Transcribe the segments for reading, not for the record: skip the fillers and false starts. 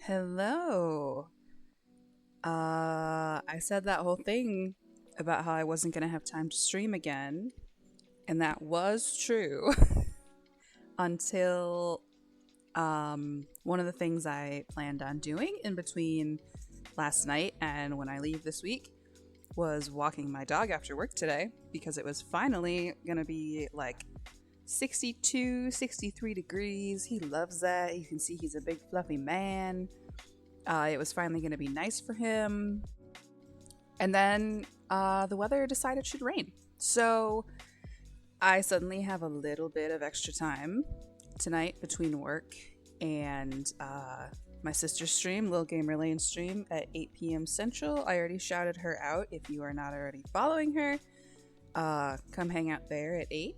Hello. I said that whole thing about how I wasn't going to have time to stream again, and that was true until one of the things I planned on doing in between last night and when I leave this week was walking my dog after work today because it was finally going to be like 62, 63 degrees. He loves that. You can see he's a big fluffy man. It was finally going to be nice for him. And then the weather decided it should rain. So I suddenly have a little bit of extra time tonight between work and my sister's stream, Lil Gamer Lane stream at 8 p.m. Central. I already shouted her out. If you are not already following her, come hang out there at 8.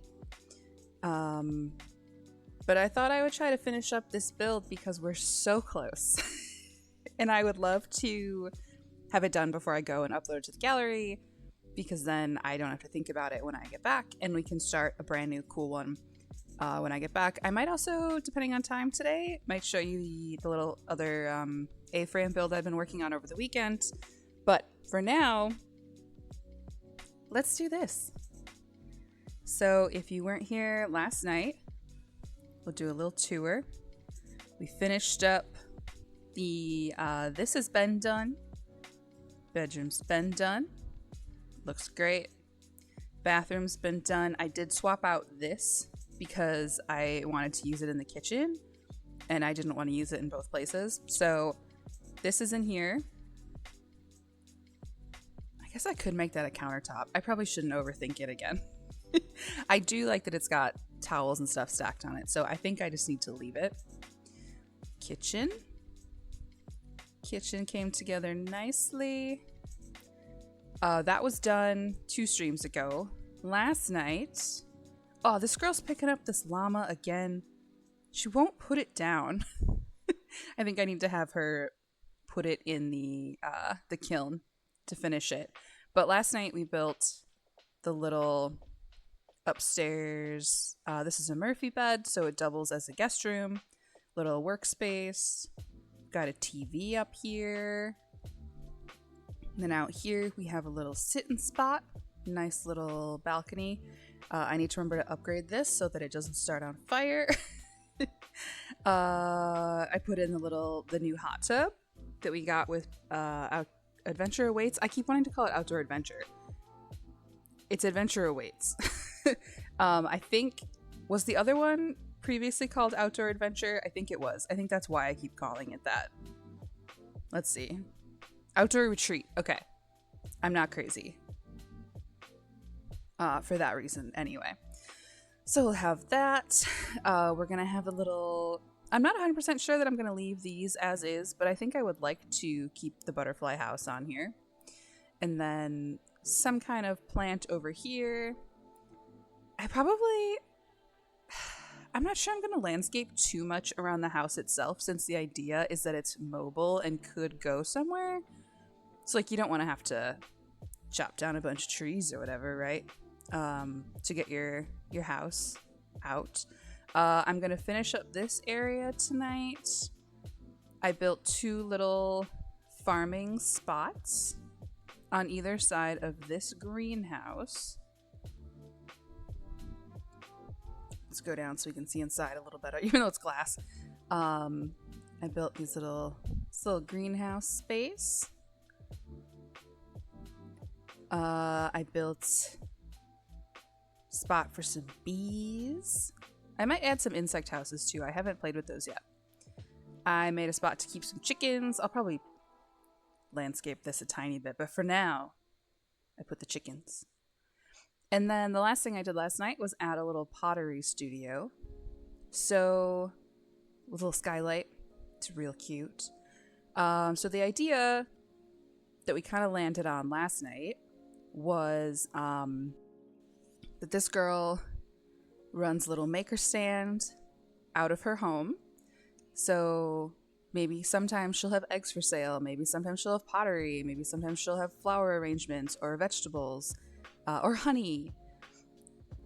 But I thought I would try to finish up this build because we're so close. And I would love to have it done before I go and upload it to the gallery, because then I don't have to think about it when I get back, and we can start a brand new cool one when I get back. I might also, depending on time today, might show you the little other A-frame build I've been working on over the weekend. But for now, let's do this. So if you weren't here last night, we'll do a little tour. We finished up the this has been done. Bedroom's been done. Looks great. Bathroom's been done. I did swap out this because I wanted to use it in the kitchen and I didn't want to use it in both places. So this is in here. I guess I could make that a countertop. I probably shouldn't overthink it again. I do like that it's got towels and stuff stacked on it, so I think I just need to leave it. Kitchen came together nicely. That was done 2 streams ago. Last night, oh, this girl's picking up this llama again. She won't put it down. I think I need to have her put it in the kiln to finish it. But last night we built the little upstairs. This is a Murphy bed, so it doubles as a guest room. Little workspace. Got a TV up here. And then out here we have a little sitting spot. Nice little balcony. I need to remember to upgrade this so that it doesn't start on fire. I put in the new hot tub that we got with Adventure Awaits. I keep wanting to call it Outdoor Adventure. It's Adventure Awaits. I think, was the other one previously called Outdoor Adventure? I think it was. I think that's why I keep calling it that. Let's see. Outdoor Retreat. Okay. I'm not crazy. For that reason, anyway. So we'll have that. We're going to have a little... I'm not 100% sure that I'm going to leave these as is, but I think I would like to keep the butterfly house on here. And then some kind of plant over here. I'm not sure I'm going to landscape too much around the house itself, since the idea is that it's mobile and could go somewhere. So, like, you don't want to have to chop down a bunch of trees or whatever, right? To get your house out. I'm going to finish up this area tonight. I built 2 little farming spots on either side of this greenhouse. Let's go down so we can see inside a little better, even though it's glass. I built this little greenhouse space. I built a spot for some bees. I might add some insect houses too. I haven't played with those yet. I made a spot to keep some chickens. I'll probably landscape this a tiny bit, but for now, I put the chickens. And then the last thing I did last night was add a little pottery studio. So, a little skylight. It's real cute. So the idea that we kind of landed on last night was that this girl runs a little maker stand out of her home. So maybe sometimes she'll have eggs for sale. Maybe sometimes she'll have pottery. Maybe sometimes she'll have flower arrangements or vegetables. Or honey.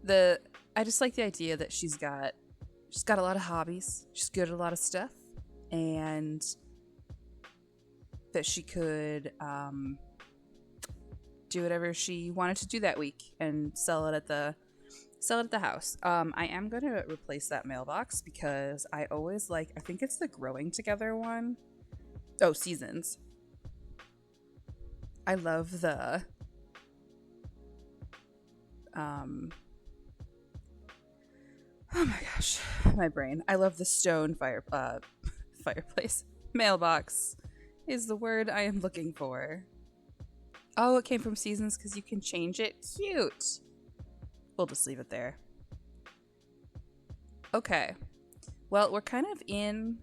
I just like the idea that she's got a lot of hobbies. She's good at a lot of stuff, and that she could do whatever she wanted to do that week and sell it at the house. I am going to replace that mailbox because I always I think it's the Growing Together one. Oh, Seasons. I love the oh my gosh, my brain. I love the stone fireplace. Mailbox is the word I am looking for. Oh, it came from Seasons because you can change it. Cute. We'll just leave it there. Okay. Well, we're kind of in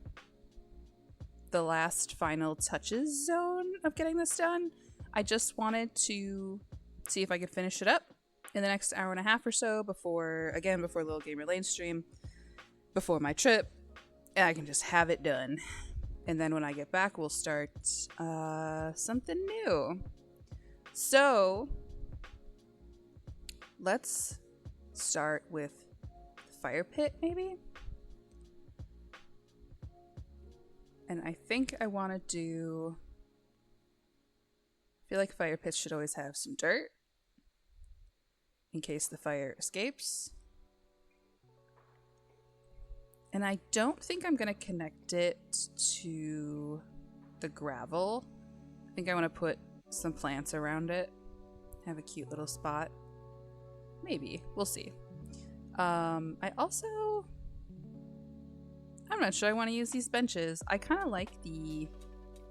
the last final touches zone of getting this done. I just wanted to see if I could finish it up in the next hour and a half or so before Little Gamer Lane stream, before my trip, and I can just have it done. And then when I get back, we'll start something new. So let's start with the fire pit, maybe? And I think I want to do... I feel like fire pits should always have some dirt in case the fire escapes. And I don't think I'm going to connect it to the gravel. I think I want to put some plants around it. Have a cute little spot. Maybe. We'll see. I'm not sure I want to use these benches. I kind of like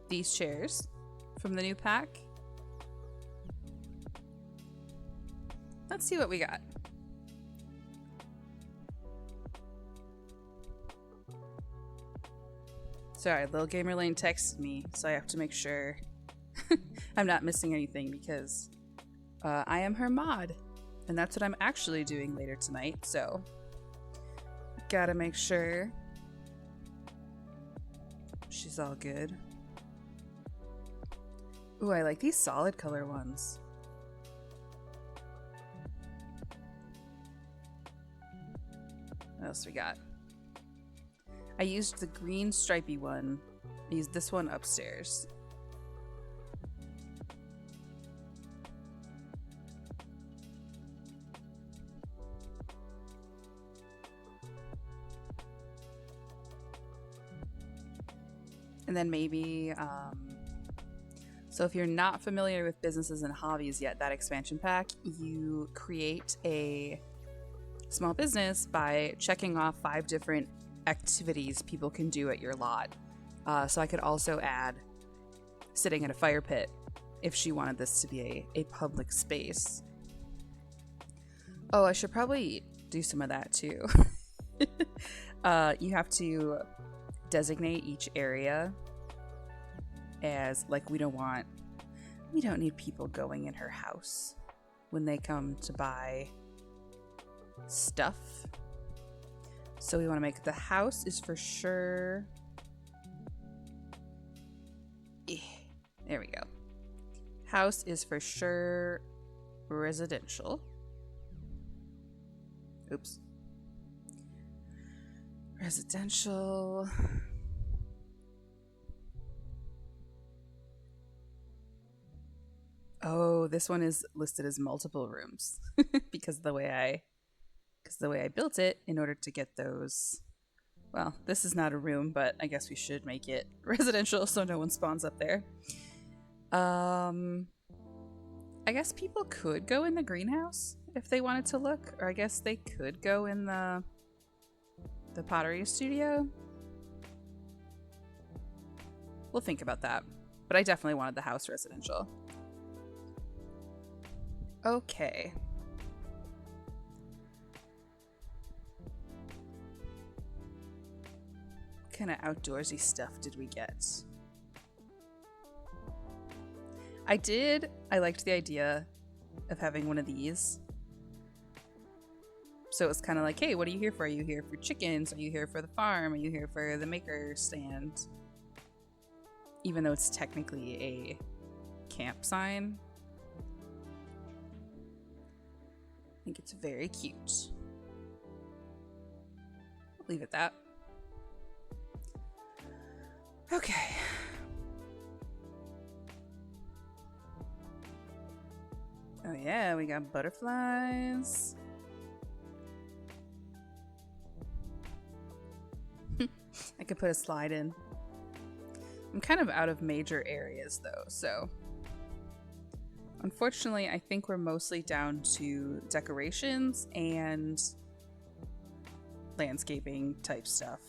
these chairs from the new pack. Let's see what we got. Sorry, Little Gamer Lane texted me, so I have to make sure I'm not missing anything because I am her mod, and that's what I'm actually doing later tonight, so gotta make sure she's all good. Ooh, I like these solid color ones. What else we got? I used the green stripy one. I used this one upstairs. And then maybe, so if you're not familiar with businesses and hobbies yet, that expansion pack, you create a small business by checking off 5 different activities people can do at your lot. So I could also add sitting in a fire pit if she wanted this to be a public space. Oh, I should probably do some of that too. You have to designate each area as we don't need people going in her house when they come to buy stuff. So we want to make the house is for sure. There we go. House is for sure residential. Oops. Residential. Oh, this one is listed as multiple rooms because the way I built it in order to get those. Well, this is not a room, but I guess we should make it residential so no one spawns up there. I guess people could go in the greenhouse if they wanted to look, or I guess they could go in the pottery studio. We'll think about that, but I definitely wanted the house residential. Okay. What kind of outdoorsy stuff did we get? I liked the idea of having one of these. So it's kind of like, hey, what are you here for? Are you here for chickens? Are you here for the farm? Are you here for the maker stand? Even though it's technically a camp sign. I think it's very cute. I'll leave it at that. Okay. Oh yeah, we got butterflies. I could put a slide in. I'm kind of out of major areas though, so unfortunately I think we're mostly down to decorations and landscaping type stuff.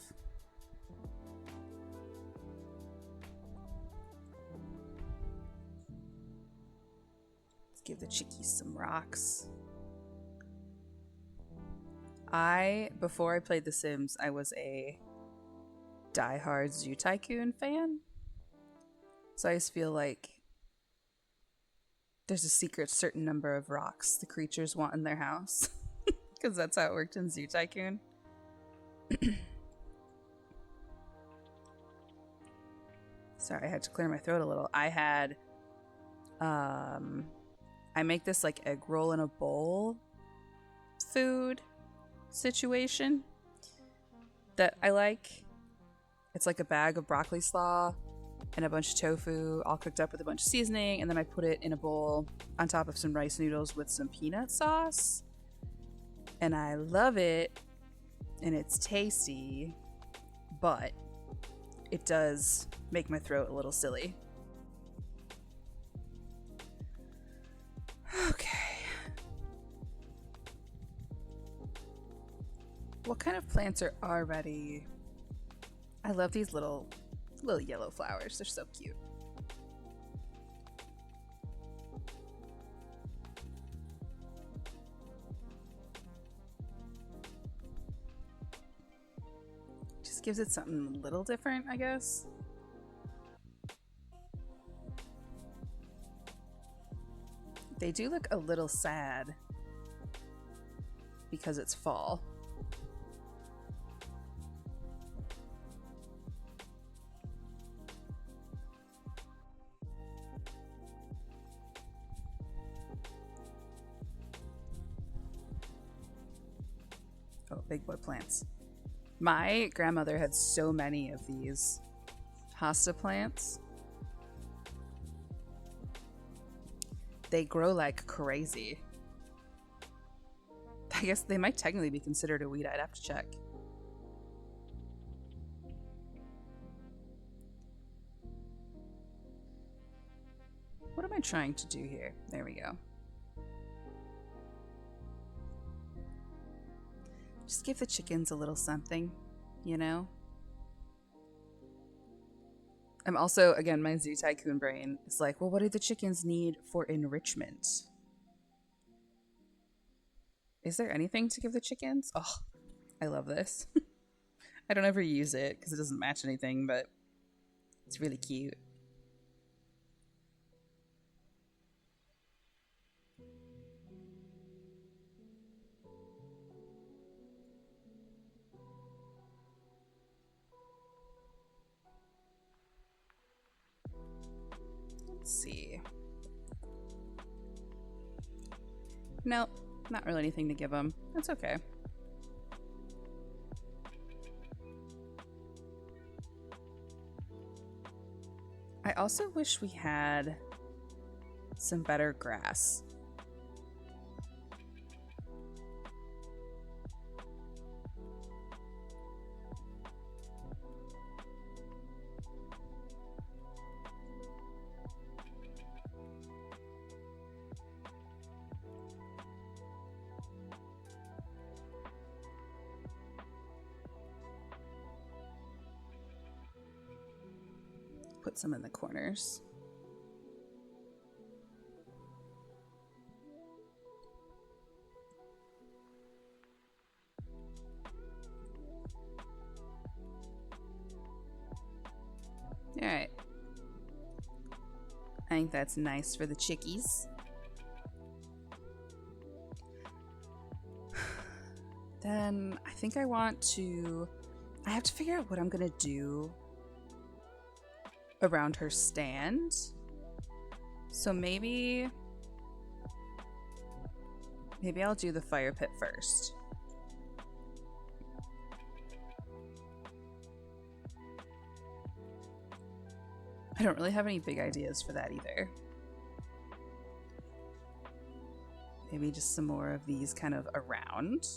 Let's give the chickies some rocks. Before I played The Sims, I was a diehard Zoo Tycoon fan. So I just feel like there's a secret certain number of rocks the creatures want in their house. Because that's how it worked in Zoo Tycoon. Sorry, I had to clear my throat a little. I make this like egg roll in a bowl food situation that I like. It's like a bag of broccoli slaw and a bunch of tofu all cooked up with a bunch of seasoning, and then I put it in a bowl on top of some rice noodles with some peanut sauce. And I love it, and it's tasty, but it does make my throat a little silly. Okay. What kind of plants are already? I love these little yellow flowers. They're so cute. Just gives it something a little different, I guess. They do look a little sad because it's fall. Oh, big boy plants. My grandmother had so many of these hosta plants. They grow like crazy. I guess they might technically be considered a weed. I'd have to check. What am I trying to do here? There we go. Just give the chickens a little something, you know? I'm also, again, my Zoo Tycoon brain is like, well, what do the chickens need for enrichment? Is there anything to give the chickens? Oh, I love this. I don't ever use it because it doesn't match anything, but it's really cute. Let's see. Nope, not really anything to give them. That's okay. I also wish we had some better grass. Put some in the corners. All right. I think that's nice for the chickies. Then I think I have to figure out what I'm gonna do around her stand. So maybe I'll do the fire pit first. I don't really have any big ideas for that either. Maybe just some more of these kind of around.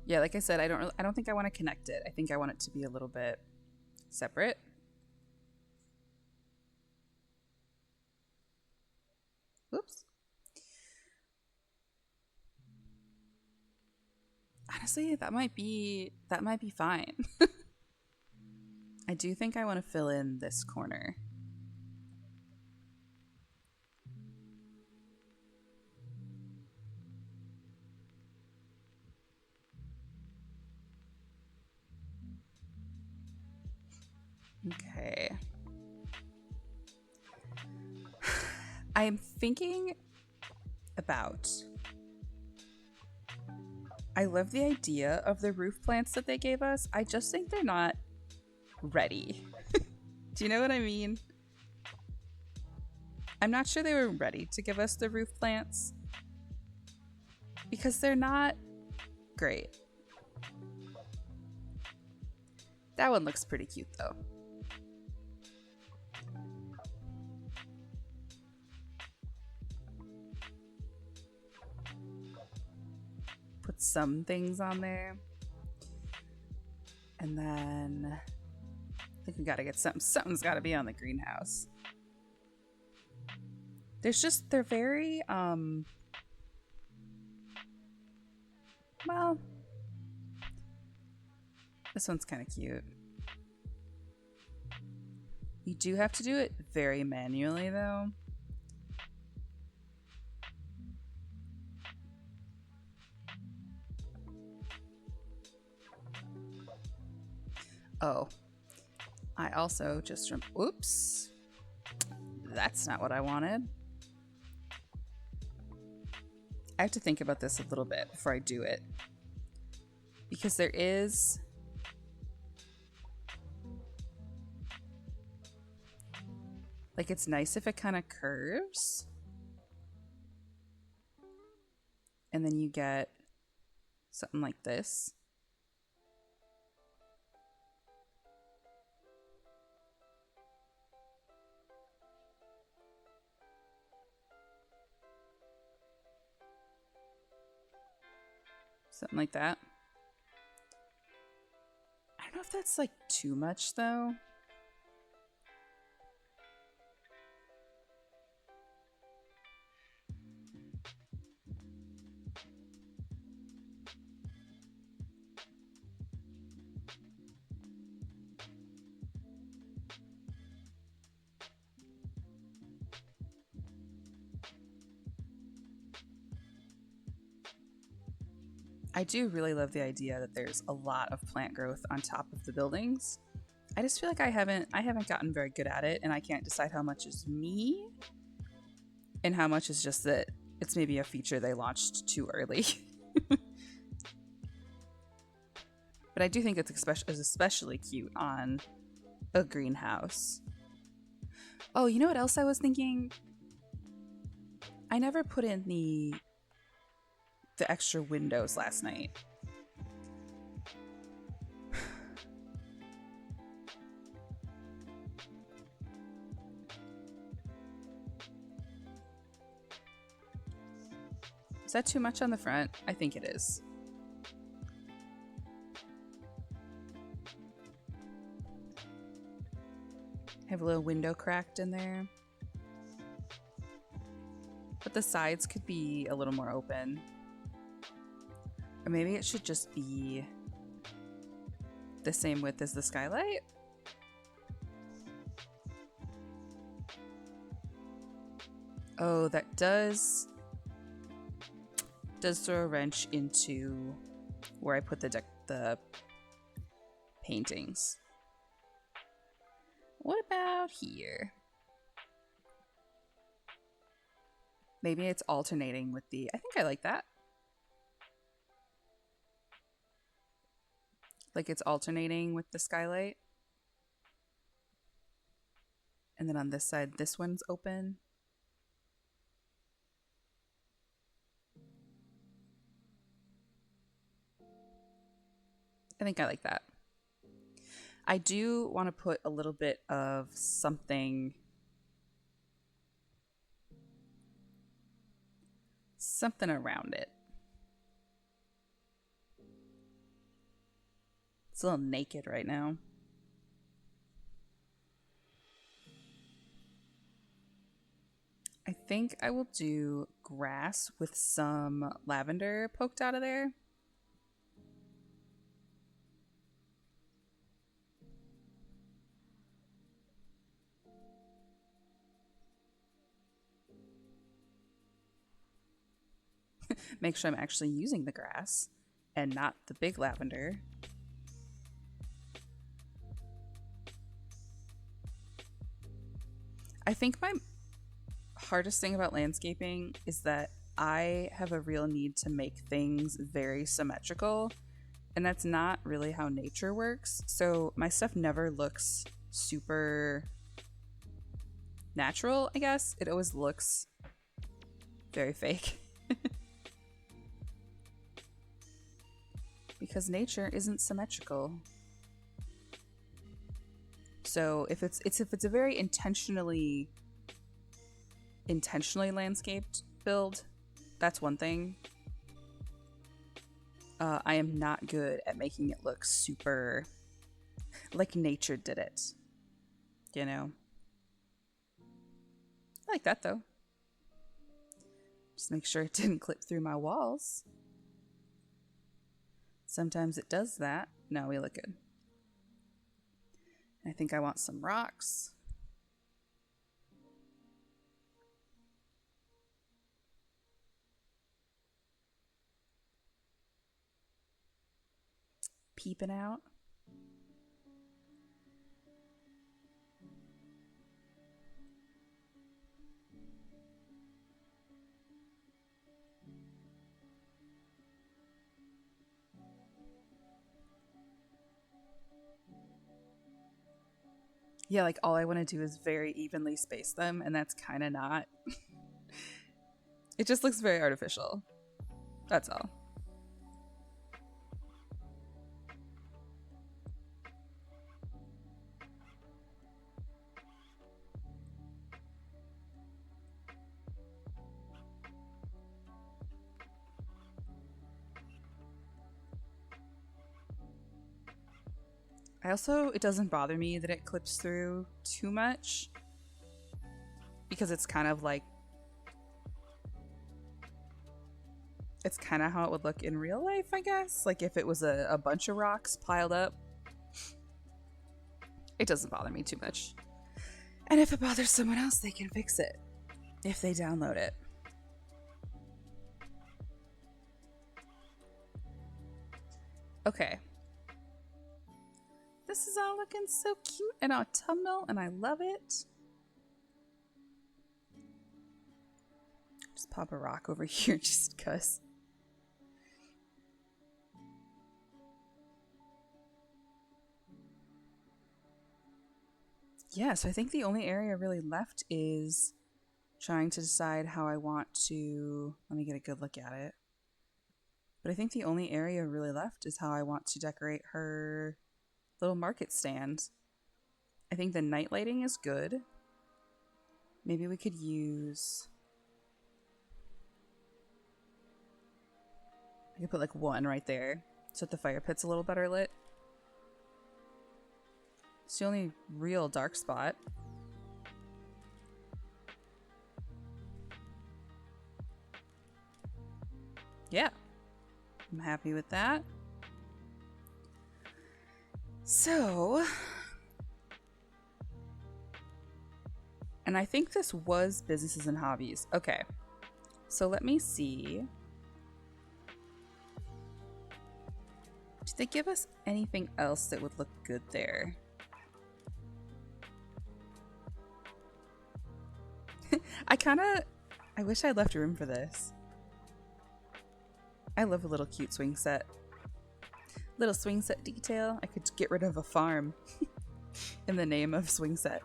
Yeah, like I said, I don't think I want to connect it. I think I want it to be a little bit separate. Oops. Honestly, that might be fine. I do think I want to fill in this corner. Okay. I am thinking about... I love the idea of the roof plants that they gave us. I just think they're not ready. Do you know what I mean? I'm not sure they were ready to give us the roof plants because they're not great. That one looks pretty cute though. Put some things on there. And then I think we gotta get something's gotta be on the greenhouse. They're very, well, this one's kind of cute. You do have to do it very manually though. Oh, I also just oops, that's not what I wanted. I have to think about this a little bit before I do it because there is like, it's nice if it kind of curves and then you get something like this. Something like that. I don't know if that's like too much though. I do really love the idea that there's a lot of plant growth on top of the buildings. I just feel like I haven't gotten very good at it, and I can't decide how much is me and how much is just that it's maybe a feature they launched too early. But I do think it's especially cute on a greenhouse. Oh, you know what else I was thinking? I never put in the extra windows last night. Is that too much on the front? I think it is. Have a little window cracked in there. But the sides could be a little more open. Or maybe it should just be the same width as the skylight. Oh, that does throw a wrench into where I put the paintings. What about here? Maybe it's alternating with the... I think I like that. Like it's alternating with the skylight. And then on this side, this one's open. I think I like that. I do want to put a little bit of something around it. It's a little naked right now. I think I will do grass with some lavender poked out of there. Make sure I'm actually using the grass and not the big lavender. I think my hardest thing about landscaping is that I have a real need to make things very symmetrical, and that's not really how nature works. So my stuff never looks super natural, I guess. It always looks very fake. Because nature isn't symmetrical. So if it's a very intentionally landscaped build, that's one thing. I am not good at making it look super like nature did it. You know? I like that though. Just make sure it didn't clip through my walls. Sometimes it does that. No, we look good. I think I want some rocks. Peeping out. Yeah, like all I want to do is very evenly space them, and that's kind of not. It just looks very artificial. That's all. It doesn't bother me that it clips through too much because it's kind of like, it's kind of how it would look in real life, I guess. Like if it was a bunch of rocks piled up, it doesn't bother me too much. And if it bothers someone else, they can fix it if they download it. Okay. This is all looking so cute and autumnal, and I love it. Just pop a rock over here just because. Yeah, so I think the only area really left is trying to decide how I want to. Let me get a good look at it. But I think the only area really left is how I want to decorate her little market stand. I think the night lighting is good. Maybe we could use... I could put like one right there so that the fire pit's a little better lit. It's the only real dark spot. Yeah, I'm happy with that. So, and I think this was businesses and hobbies. Okay, so let me see. Did they give us anything else that would look good there? I wish I left room for this. I love a little cute swing set. Little swing set detail. I could get rid of a farm in the name of swing set.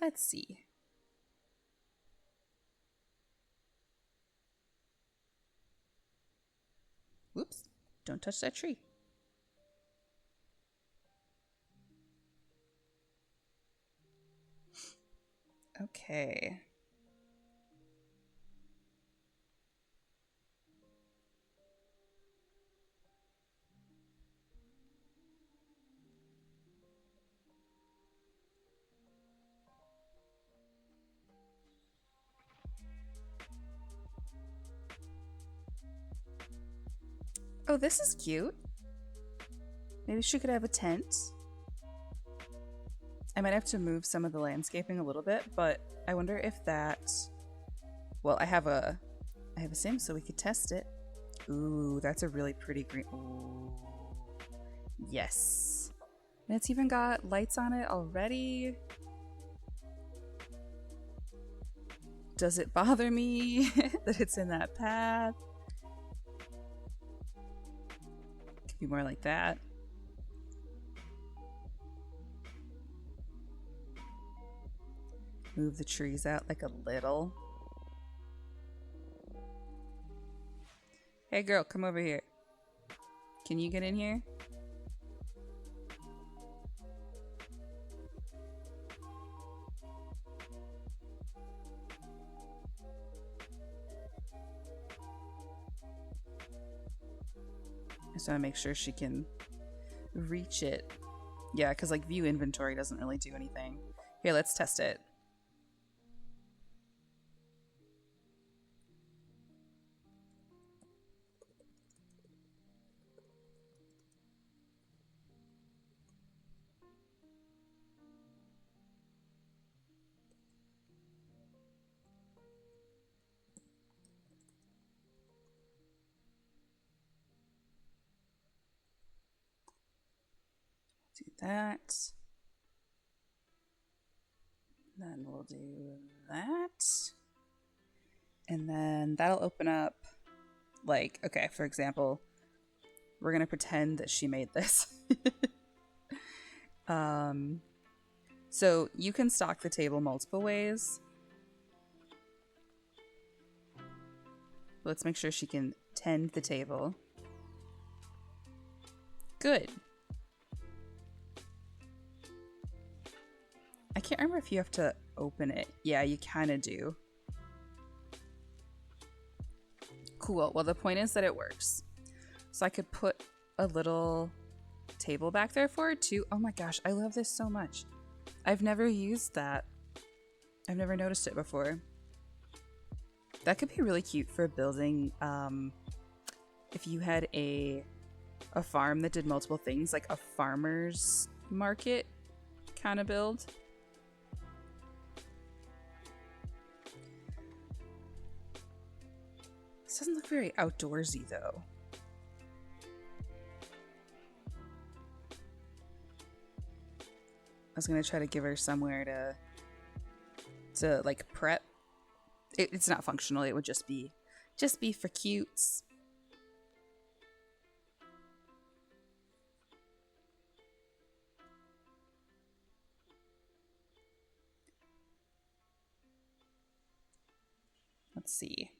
Let's see. Don't touch that tree. Okay. Oh, this is cute. Maybe she could have a tent. I might have to move some of the landscaping a little bit, but I wonder if that... Well, I have a sim, so we could test it. Ooh, that's a really pretty green... Ooh. Yes. And it's even got lights on it already. Does it bother me that it's in that path? Could be more like that. Move the trees out like a little. Hey girl, come over here. Can you get in here? I just want to make sure she can reach it. Yeah, because like view inventory doesn't really do anything. Here, let's test it. Do that. Then we'll do that. And then that'll open up, like, okay, for example, we're going to pretend that she made this. So you can stock the table multiple ways. Let's make sure she can tend the table. Good. I can't remember if you have to open it. Yeah, you kind of do. Cool. Well, the point is that it works. So I could put a little table back there for it too. Oh my gosh, I love this so much. I've never used that. I've never noticed it before. That could be really cute for building, if you had a farm that did multiple things, like a farmer's market kind of build. This doesn't look very outdoorsy though. I was gonna try to give her somewhere to like prep. It's not functional. It would just be for cutes. Let's see.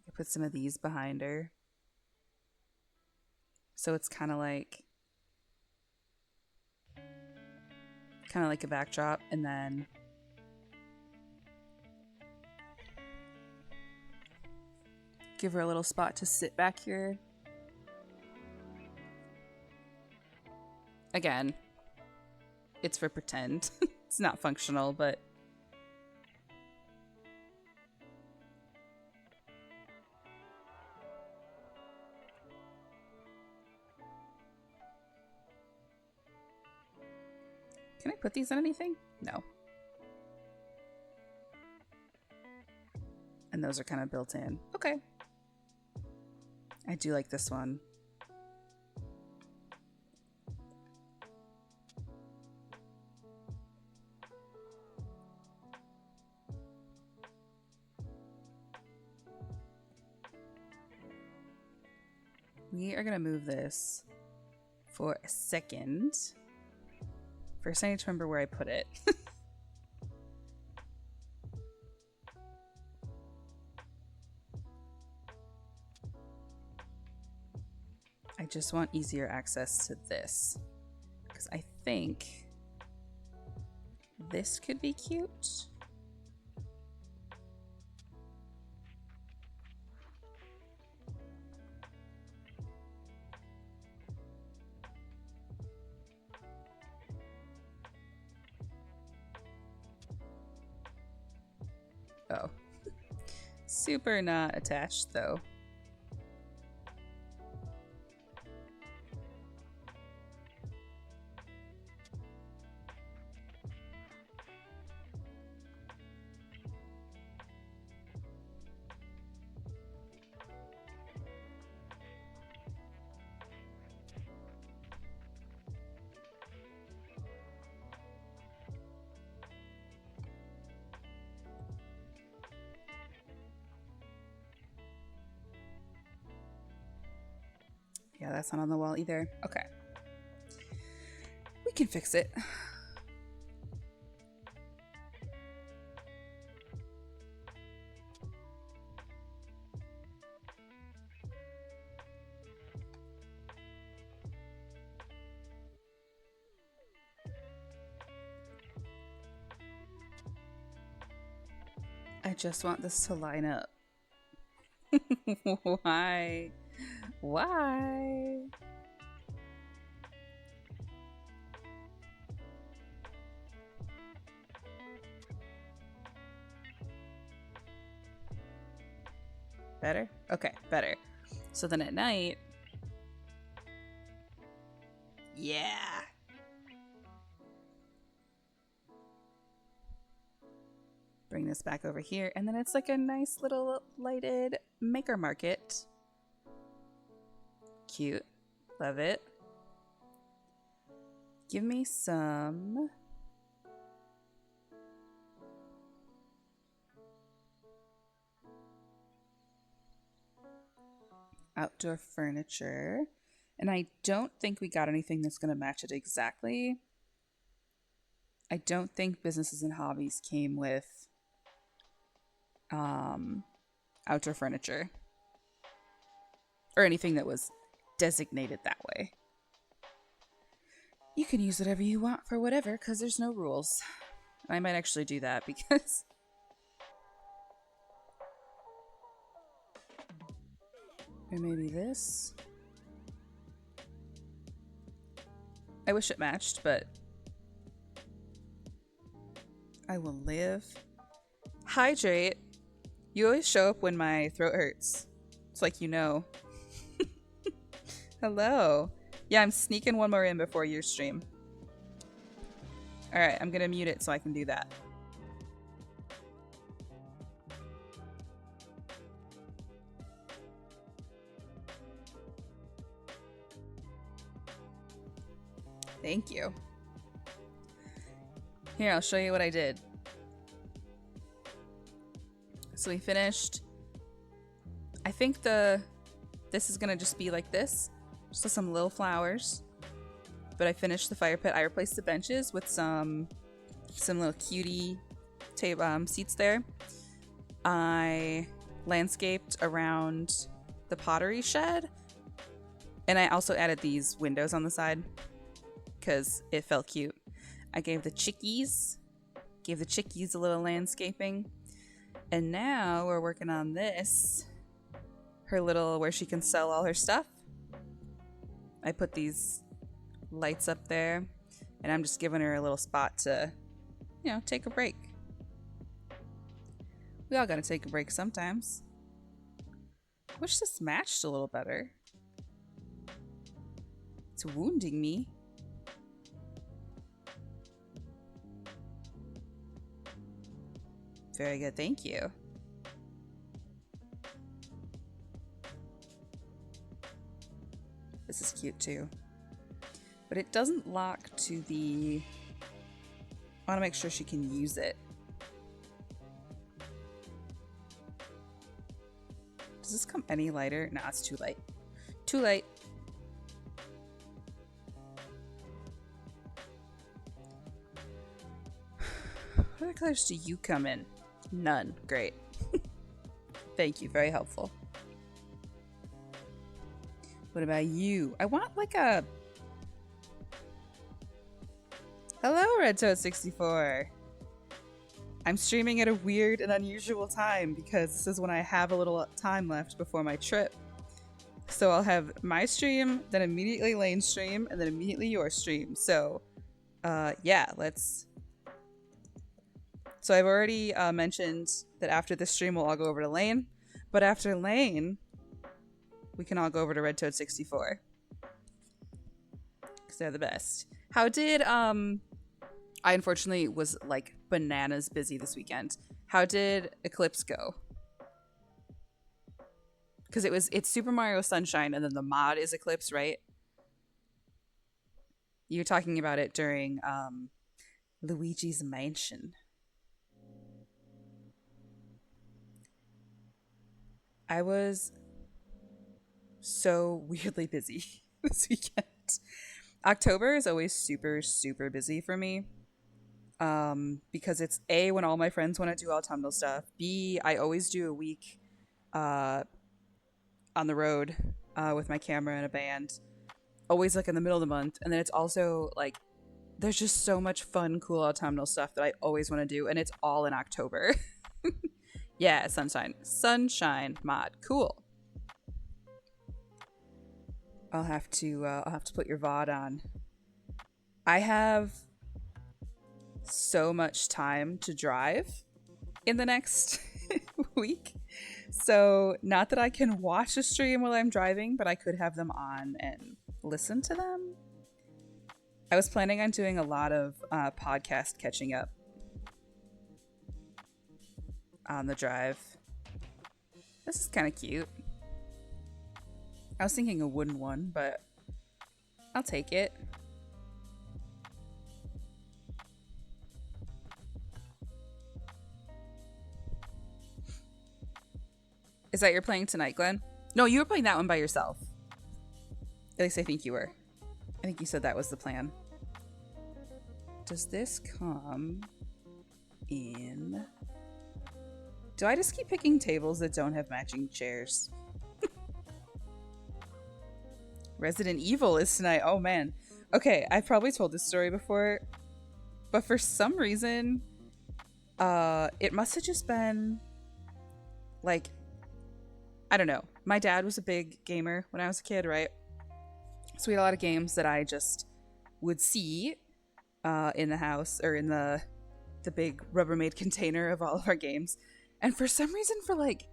I put some of these behind her. So it's kind of like a backdrop, and then give her a little spot to sit back here. Again, it's for pretend. It's not functional, but can I put these on anything? No. And those are kind of built in. Okay. I do like this one. We are gonna move this for a second. First, I need to remember where I put it. just want easier access to this. Because I think this could be cute. Oh. Super not attached though. Yeah, that's not on the wall either. Okay. We can fix it. I just want this to line up. Why? Why? Better? Okay, better. So then at night... Yeah! Bring this back over here, and then it's like a nice little lighted maker market. Cute. Love it. Give me some... outdoor furniture. And I don't think we got anything that's going to match it exactly. I don't think businesses and hobbies came with outdoor furniture or anything that was designated that way. You can use whatever you want for whatever because there's no rules. I might actually do that because or maybe this. I wish it matched, but I will live. Hydrate. You always show up when my throat hurts. It's like you know. Hello. Yeah, I'm sneaking one more in before your stream. Alright, I'm gonna mute it so I can do that. Thank you. Here, I'll show you what I did. So we finished. I think this is gonna just be like this. Just with some little flowers. But I finished the fire pit. I replaced the benches with some little cutie seats there. I landscaped around the pottery shed. And I also added these windows on the side because it felt cute. I gave the chickies a little landscaping. And now we're working on this. Her little, where she can sell all her stuff. I put these lights up there. And I'm just giving her a little spot to, you know, take a break. We all gotta take a break sometimes. Wish this matched a little better. It's wounding me. Very good, thank you. This is cute too. But it doesn't lock to the... I want to make sure she can use it. Does this come any lighter? Nah, it's too light. Too light. What other colors do you come in? None. Great. Thank you. Very helpful. What about you? I want like a... Hello, Red Toad 64. I'm streaming at a weird and unusual time because this is when I have a little time left before my trip. So I'll have my stream, then immediately Lane's stream, and then immediately your stream. So, yeah, let's... So I've already mentioned that after this stream we'll all go over to Lane. But after Lane, we can all go over to Red Toad 64. Because they're the best. How did, I unfortunately was like bananas busy this weekend. How did Eclipse go? Because it's Super Mario Sunshine and then the mod is Eclipse, right? You were talking about it during Luigi's Mansion. I was so weirdly busy this weekend. October is always super, super busy for me. Because it's A, when all my friends want to do autumnal stuff. B, I always do a week on the road with my camera and a band. Always like in the middle of the month. And then it's also like, there's just so much fun, cool autumnal stuff that I always want to do. And it's all in October. Yeah, sunshine mod, cool. I'll have to put your VOD on. I have so much time to drive in the next week. So not that I can watch a stream while I'm driving, but I could have them on and listen to them. I was planning on doing a lot of podcast catching up on the drive. This is kind of cute. I was thinking a wooden one, but I'll take it. Is that you're playing tonight, Glenn? No, you were playing that one by yourself. At least I think you were. I think you said that was the plan. Does this come in... Do I just keep picking tables that don't have matching chairs? Resident Evil is tonight. Oh, man. Okay, I've probably told this story before, but for some reason, it must have just been, like, I don't know. My dad was a big gamer when I was a kid, right? So we had a lot of games that I just would see in the house, or in the big Rubbermaid container of all of our games. And for some reason, for like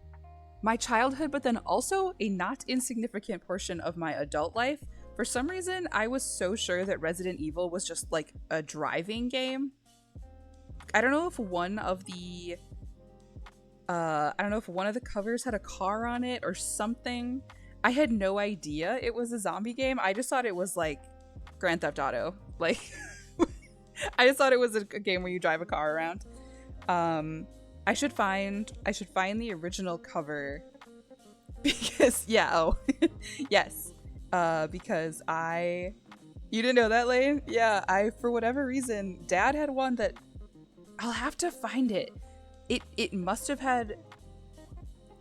my childhood, but then also a not insignificant portion of my adult life, for some reason, I was so sure that Resident Evil was just like a driving game. I don't know if one of the covers had a car on it or something. I had no idea it was a zombie game. I just thought it was like Grand Theft Auto. Like, I just thought it was a game where you drive a car around. I should find the original cover because yes. Because you didn't know that, Lane? Yeah, for whatever reason, Dad had one that I'll have to find it. It must have had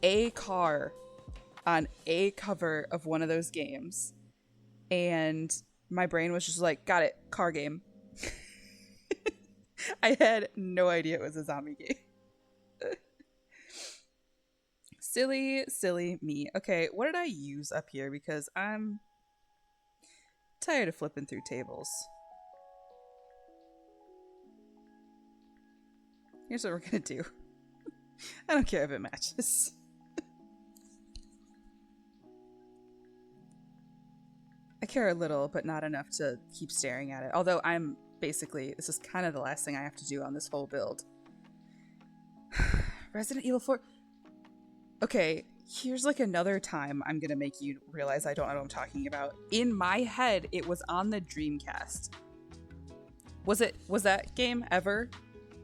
a car on a cover of one of those games. And my brain was just like, got it, car game. I had no idea it was a zombie game. Silly me. Okay, what did I use up here? Because I'm tired of flipping through tables. Here's what we're gonna do. I don't care if it matches. I care a little, but not enough to keep staring at it. Although this is kind of the last thing I have to do on this whole build. Resident Evil 4. Okay, here's like another time I'm gonna make you realize I don't know what I'm talking about. In my head, it was on the Dreamcast. Was that game ever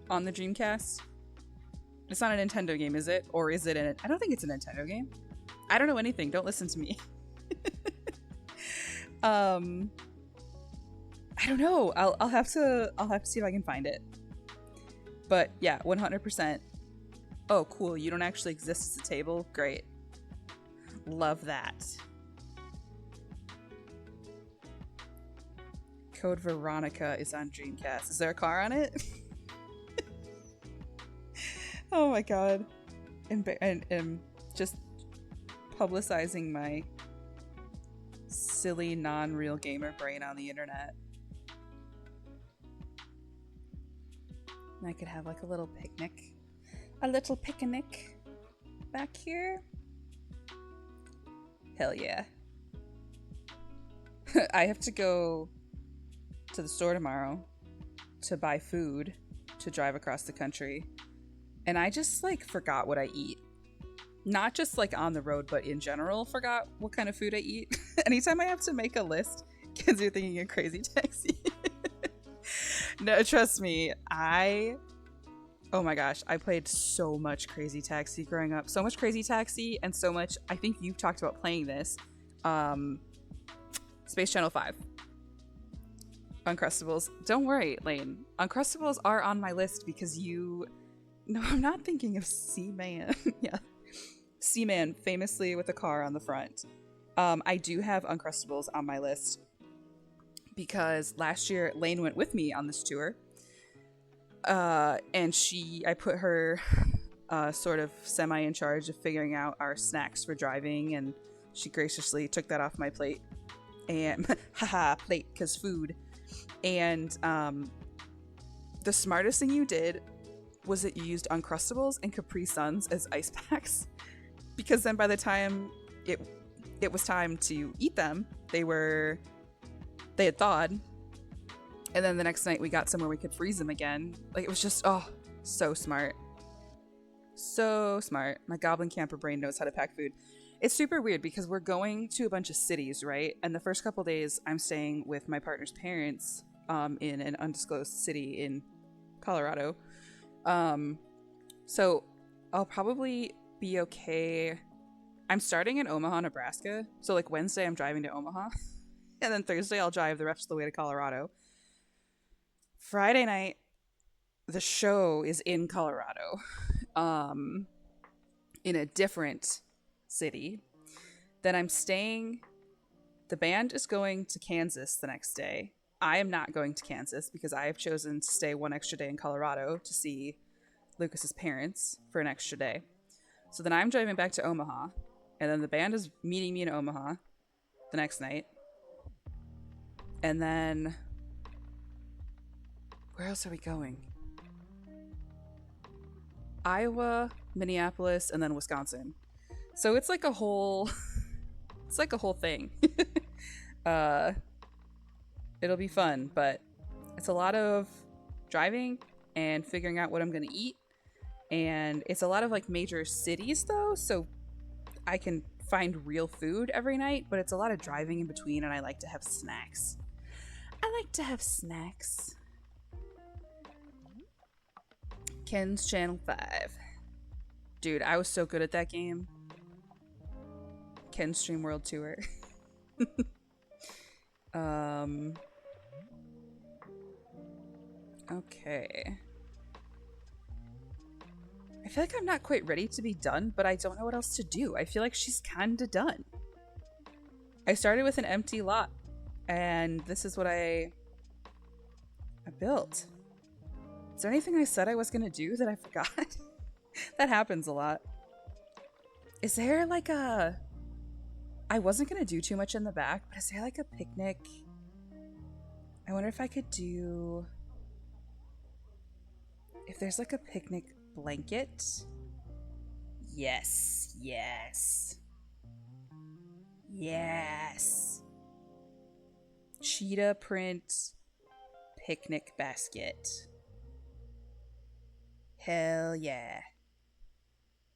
on the Dreamcast? It's not a Nintendo game, is it? Or is it I don't think it's a Nintendo game. I don't know anything. Don't listen to me. I don't know. I'll have to see if I can find it. But yeah, 100%. Oh, cool. You don't actually exist as a table? Great. Love that. Code Veronica is on Dreamcast. Is there a car on it? Oh my god. And just publicizing my silly non-real gamer brain on the internet. And I could have like a little picnic. A little picnic back here. Hell yeah. I have to go to the store tomorrow to buy food to drive across the country. And I just like forgot what I eat. Not just like on the road, but in general, forgot what kind of food I eat. Anytime I have to make a list, kids are thinking of Crazy Taxi. No, trust me, oh my gosh, I played so much Crazy Taxi growing up. So much Crazy Taxi and so much, I think you've talked about playing this, Space Channel 5. Uncrustables. Don't worry, Lane. Uncrustables are on my list because you... No, I'm not thinking of Seaman. Yeah. Seaman, famously with a car on the front. I do have Uncrustables on my list because last year Lane went with me on this tour. And I put her sort of semi in charge of figuring out our snacks for driving, and she graciously took that off my plate. And haha, plate, because food. And the smartest thing you did was that you used Uncrustables and Capri Suns as ice packs, because then by the time it was time to eat them, they had thawed, and then the next night we got somewhere we could freeze them again. Like, it was just, oh, so smart. So smart. My goblin camper brain knows how to pack food. It's super weird because we're going to a bunch of cities, right? And the first couple days I'm staying with my partner's parents in an undisclosed city in Colorado. So I'll probably be okay. I'm starting in Omaha, Nebraska. So like Wednesday I'm driving to Omaha. And then Thursday I'll drive the rest of the way to Colorado. Friday night, the show is in Colorado. In a different city. Then I'm staying. The band is going to Kansas the next day. I am not going to Kansas because I have chosen to stay one extra day in Colorado to see Lucas's parents for an extra day. So then I'm driving back to Omaha, and then the band is meeting me in Omaha the next night. And then where else are we going? Iowa, Minneapolis, and then Wisconsin. So it's like a whole thing. It'll be fun, but it's a lot of driving and figuring out what I'm going to eat. And it's a lot of like major cities though, so I can find real food every night, but it's a lot of driving in between, and I like to have snacks. Ken's Channel 5. Dude, I was so good at that game. Ken's Stream World Tour. Okay. I feel like I'm not quite ready to be done, but I don't know what else to do. I feel like she's kinda done. I started with an empty lot, and this is what I built. Is there anything I said I was gonna do that I forgot? That happens a lot. Is there like I wasn't gonna do too much in the back, but is there like a picnic? I wonder if I could do... If there's like a picnic blanket. Yes. Cheetah print picnic basket. Hell yeah.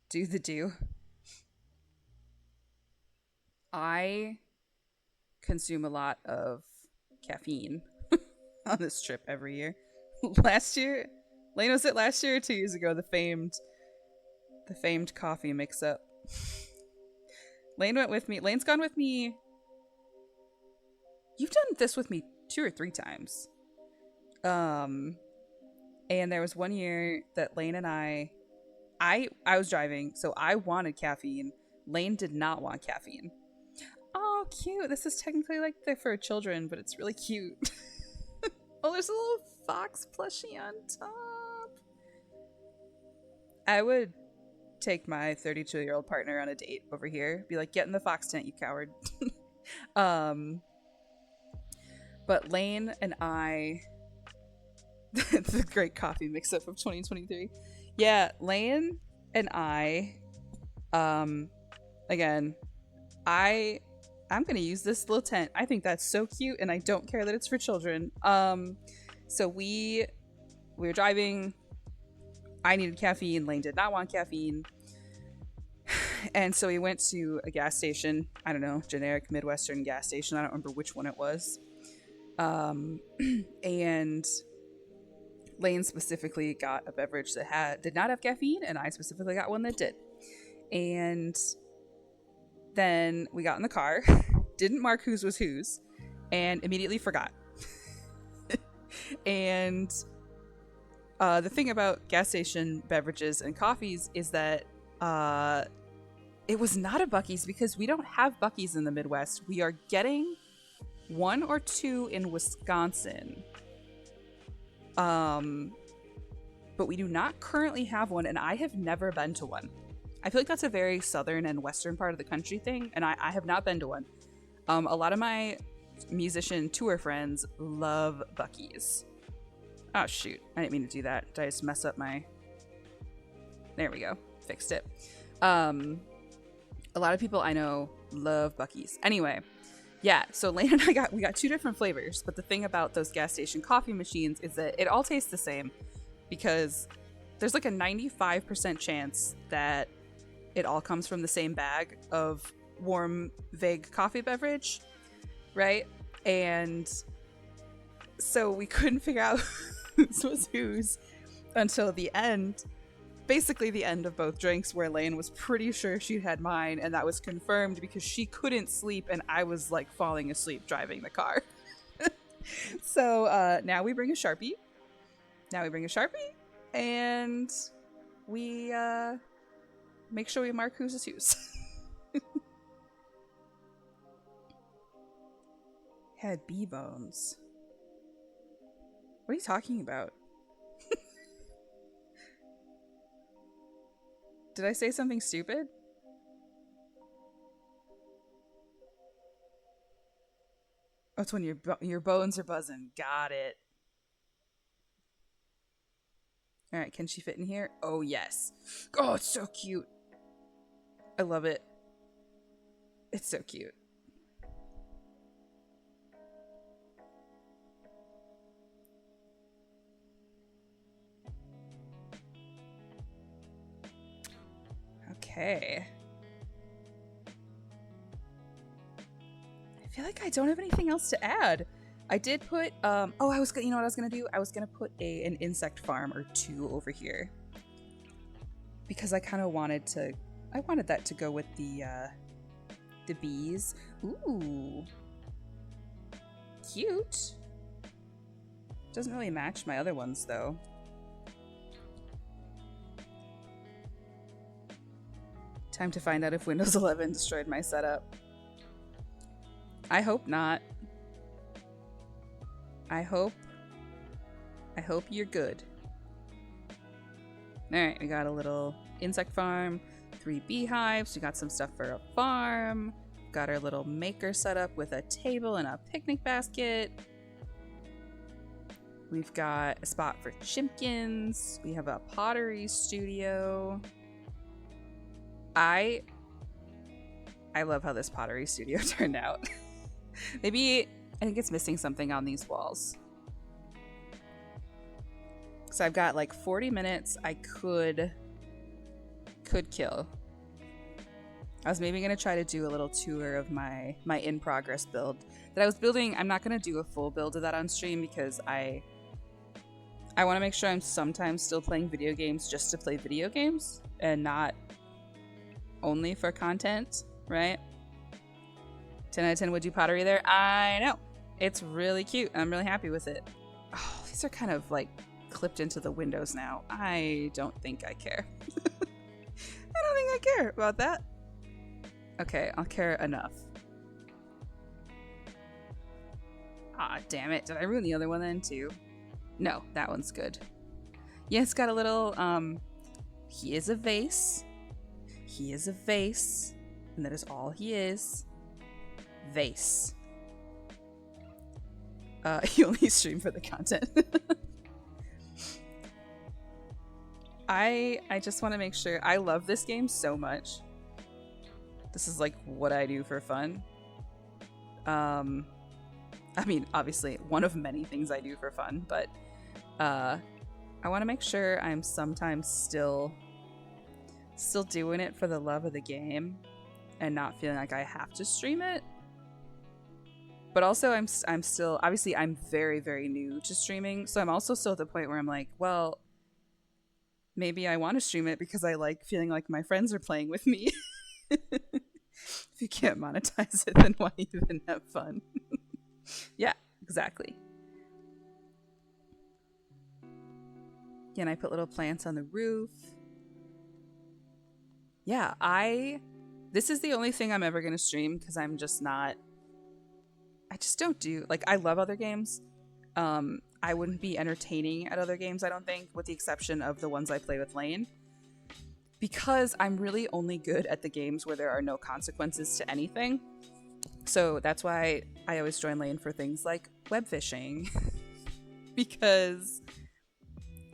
Do the do. I consume a lot of caffeine on this trip every year. Last year, Lane, was it last year or 2 years ago, the famed coffee mix-up? Lane went with me. Lane's gone with me. You've done this with me 2 or 3 times. And there was one year that Lane and I was driving, so I wanted caffeine. Lane did not want caffeine. Oh, cute. This is technically like for children, but it's really cute. Oh, there's a little fox plushie on top. I would take my 32-year-old partner on a date over here. Be like, get in the fox tent, you coward. But Lane and I, the great coffee mix-up of 2023. Yeah, Lane and I, again, I'm gonna use this little tent. I think that's so cute, and I don't care that it's for children. So we were driving. I needed caffeine. Lane did not want caffeine. And so we went to a gas station. I don't know, generic Midwestern gas station. I don't remember which one it was. And Lane specifically got a beverage that did not have caffeine, and I specifically got one that did. And then we got in the car, didn't mark whose was whose, and immediately forgot. And the thing about gas station beverages and coffees is that it was not a Buc-ee's, because we don't have Buc-ee's in the Midwest. We are getting 1 or 2 in Wisconsin. But we do not currently have one, and I have never been to one. I feel like that's a very southern and western part of the country thing, and I have not been to one. A lot of my musician tour friends love Buc-ee's. Oh shoot, I didn't mean to do that. Did I just mess up my... There we go, fixed it. A lot of people I know love Buc-ee's. Anyway, yeah, so Lane and we got 2 different flavors, but the thing about those gas station coffee machines is that it all tastes the same, because there's like a 95% chance that it all comes from the same bag of warm, vague coffee beverage, right? And so we couldn't figure out whose was whose until the end. Basically the end of both drinks, where Lane was pretty sure she had mine, and that was confirmed because she couldn't sleep and I was like falling asleep driving the car. So now we bring a Sharpie. And we make sure we mark whose is whose. Had bee bones. What are you talking about? Did I say something stupid? Oh, it's when your bones are buzzing. Got it. All right, can she fit in here? Oh, yes. Oh, it's so cute. I love it. It's so cute. Okay. I feel like I don't have anything else to add. I did put, you know what I was gonna do? I was gonna put an insect farm or 2 over here, because I kind of wanted that to go with the bees. Ooh, cute. Doesn't really match my other ones though. Time to find out if Windows 11 destroyed my setup. I hope not. I hope you're good. Alright, we got a little insect farm, 3 beehives, we got some stuff for a farm, got our little maker set up with a table and a picnic basket. We've got a spot for chimkins, we have a pottery studio. I love how this pottery studio turned out. Maybe I think it's missing something on these walls. So I've got like 40 minutes I could kill. I was maybe gonna try to do a little tour of my in-progress build that I was building. I'm not gonna do a full build of that on stream because I want to make sure I'm sometimes still playing video games just to play video games and not only for content, right? 10 out of 10 would do pottery there. I know. It's really cute. I'm really happy with it. Oh, these are kind of like clipped into the windows now. I don't think I care. I don't think I care about that. Okay, I'll care enough. Ah, damn it. Did I ruin the other one then too? No, that one's good. Yeah, it's got a little, he is a vase. He is a vase. And that is all he is. Vase. He only stream for the content. I just want to make sure. I love this game so much. This is like what I do for fun. I mean, obviously, one of many things I do for fun, but I want to make sure I'm sometimes still doing it for the love of the game and not feeling like I have to stream it. But also, I'm still, obviously, I'm very, very new to streaming, so I'm also still at the point where I'm like, well, maybe I want to stream it because I like feeling like my friends are playing with me. If you can't monetize it, then why even have fun? Yeah, exactly. Yeah, and I put little plants on the roof. Yeah, this is the only thing I'm ever going to stream because I'm just not, I just don't do, like, I love other games. I wouldn't be entertaining at other games, I don't think, with the exception of the ones I play with Lane. Because I'm really only good at the games where there are no consequences to anything. So that's why I always join Lane for things like web fishing. Because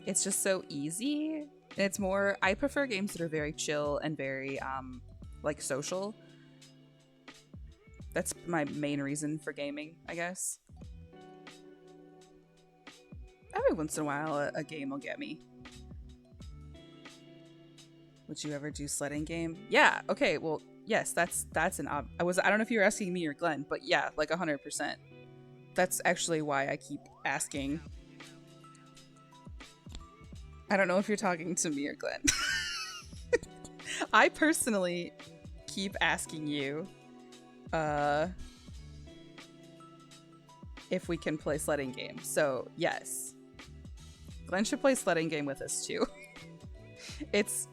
it's just so easy. And it's more, I prefer games that are very chill and very, like, social. That's my main reason for gaming, I guess. Every once in a while, a game will get me. Would you ever do sledding game? Yeah. Okay. Well, yes. That's an. I don't know if you were asking me or Glenn, but yeah, like 100%. That's actually why I keep asking. I don't know if you're talking to me or Glenn. I personally keep asking you, if we can play sledding game. So yes, Glenn should play sledding game with us too. It's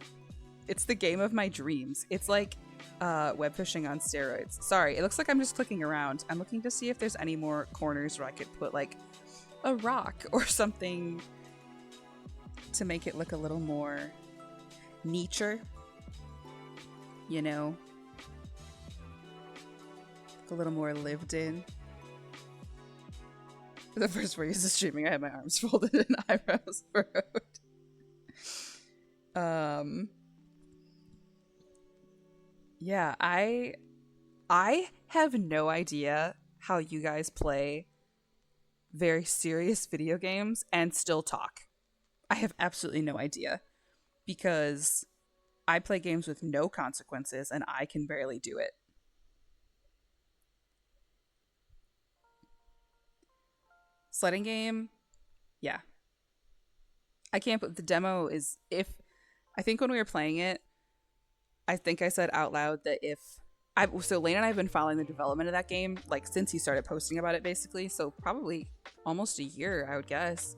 the game of my dreams. It's like web fishing on steroids. Sorry, it looks like I'm just clicking around. I'm looking to see if there's any more corners where I could put like a rock or something to make it look a little more nature, you know, a little more lived in. For the first 4 years of streaming, I had my arms folded and eyebrows furrowed. Yeah, I have no idea how you guys play very serious video games and still talk. I have absolutely no idea, because I play games with no consequences and I can barely do it. Sledding game, yeah. I can't put the demo is I think when we were playing it, I think I said out loud that so Lane and I have been following the development of that game like since he started posting about it, basically, so probably almost a year, I would guess.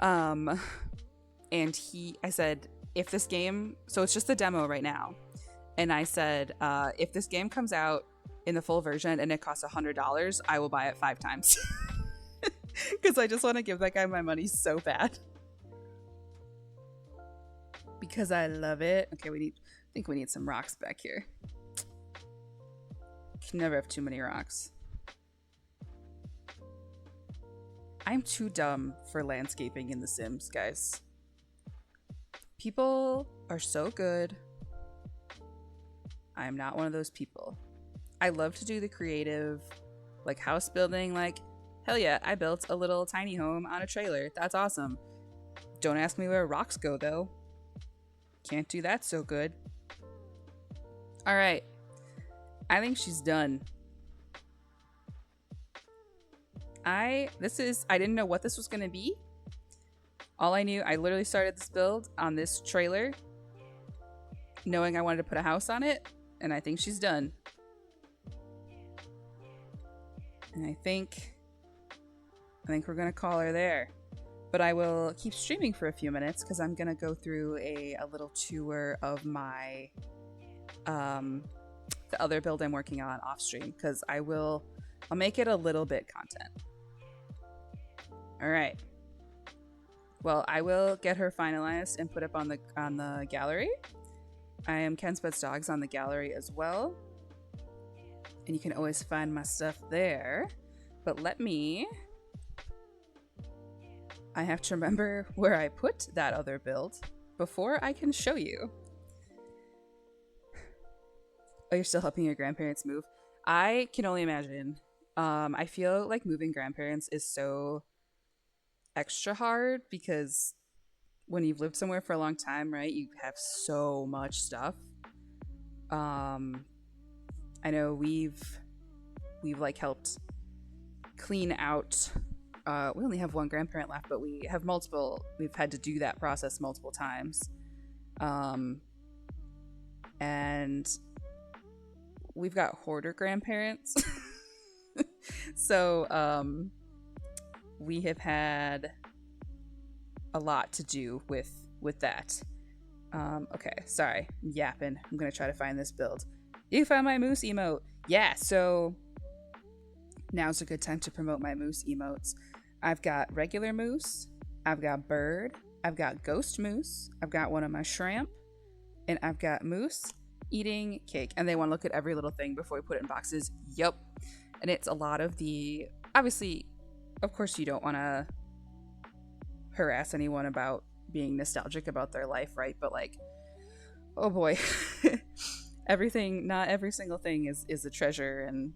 And I said, if this game, so it's just the demo right now, and I said, if this game comes out in the full version and it costs $100, I will buy it 5 times. Because I just want to give that guy my money so bad. Because I love it. Okay, I think we need some rocks back here. Can never have too many rocks. I'm too dumb for landscaping in The Sims, guys. People are so good. I am not one of those people. I love to do the creative, like house building, like, hell yeah, I built a little tiny home on a trailer. That's awesome. Don't ask me where rocks go, though. Can't do that so good. All right. I think she's done. I didn't know what this was going to be. All I knew, I literally started this build on this trailer, knowing I wanted to put a house on it, and I think she's done. And I think we're going to call her there. But I will keep streaming for a few minutes because I'm going to go through a little tour of my the other build I'm working on off stream, because I will I'll make it a little bit content. All right. Well, I will get her finalized and put up on the gallery. I am KenzPlaysGames on the gallery as well. And you can always find my stuff there. But I have to remember where I put that other build before I can show you. Oh, you're still helping your grandparents move? I can only imagine. I feel like moving grandparents is so extra hard because when you've lived somewhere for a long time, right, you have so much stuff. I know we've like helped clean out. We only have one grandparent left, but we have multiple. We've had to do that process multiple times, and we've got hoarder grandparents. So we have had a lot to do with that. Okay, sorry, I'm yapping. I'm gonna try to find this build. You found my moose emote. Yeah, so now's a good time to promote my moose emotes. I've got regular moose, I've got bird, I've got ghost moose, I've got one of my shrimp, and I've got moose eating cake. And they want to look at every little thing before we put it in boxes. Yup. And it's a lot of the, obviously, of course you don't want to harass anyone about being nostalgic about their life, right? But like, oh boy, everything, not every single thing is a treasure, and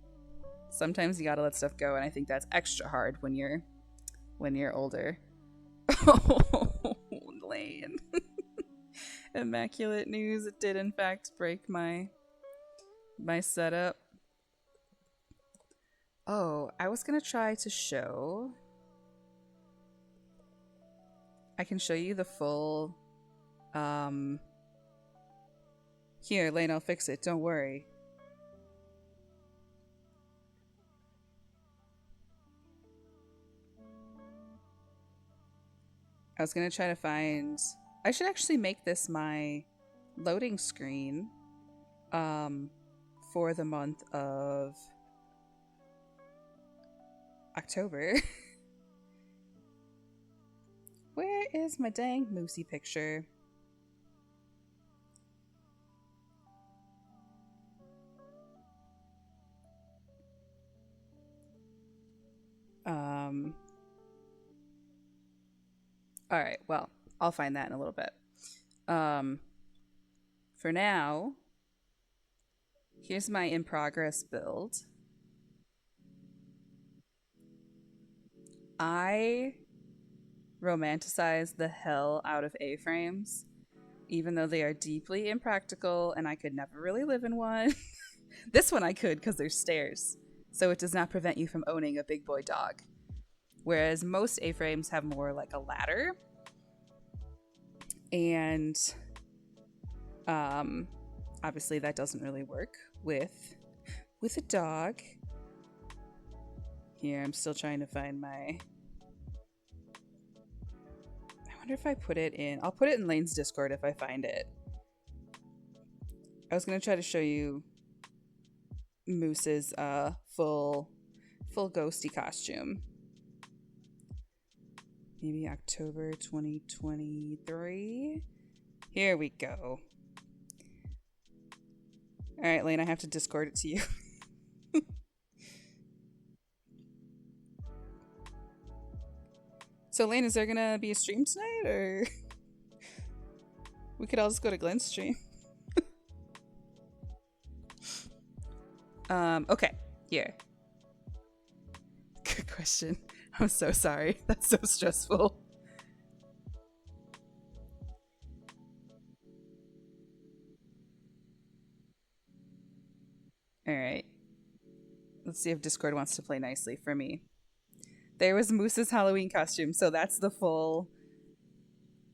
sometimes you gotta let stuff go, and I think that's extra hard when you're older. Oh, Lane. Immaculate news. It did in fact break my setup. Oh, I was gonna try to show. I can show you the full. Here, Lane, I'll fix it. Don't worry. I was gonna try to find. I should actually make this my loading screen for the month of October. Where is my dang moosey picture? All right, well, I'll find that in a little bit. For now, here's my in progress build. I romanticize the hell out of A-frames, even though they are deeply impractical and I could never really live in one. This one I could because there's stairs, so it does not prevent you from owning a big boy dog. Whereas most A-frames have more like a ladder. And obviously that doesn't really work with a dog. Here, I'm still trying to find my... I wonder if I put it in... I'll put it in Lane's Discord if I find it. I was going to try to show you Moose's full ghosty costume. Maybe October 2023. Here we go. All right, Lane, I have to Discord it to you. So, Lane, is there gonna be a stream tonight, or we could all just go to Glenn's stream? Okay, here. Good question. I'm so sorry. That's so stressful. Alright. Let's see if Discord wants to play nicely for me. There was Moose's Halloween costume, so that's the full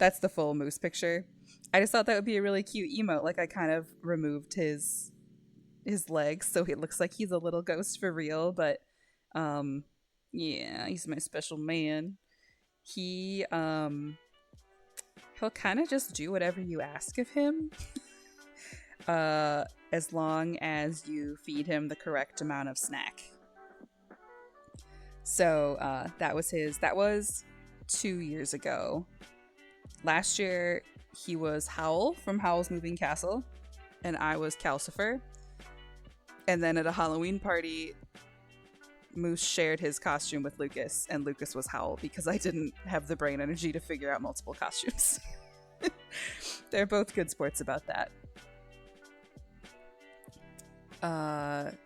Moose picture. I just thought that would be a really cute emote. Like, I kind of removed his legs so it looks like he's a little ghost for real, but yeah, he's my special man. He'll kind of just do whatever you ask of him. As long as you feed him the correct amount of snack. So that was his. That was 2 years ago. Last year, he was Howl from Howl's Moving Castle, and I was Calcifer. And then at a Halloween party, Moose shared his costume with Lucas, and Lucas was Howl because I didn't have the brain energy to figure out multiple costumes. They're both good sports about that.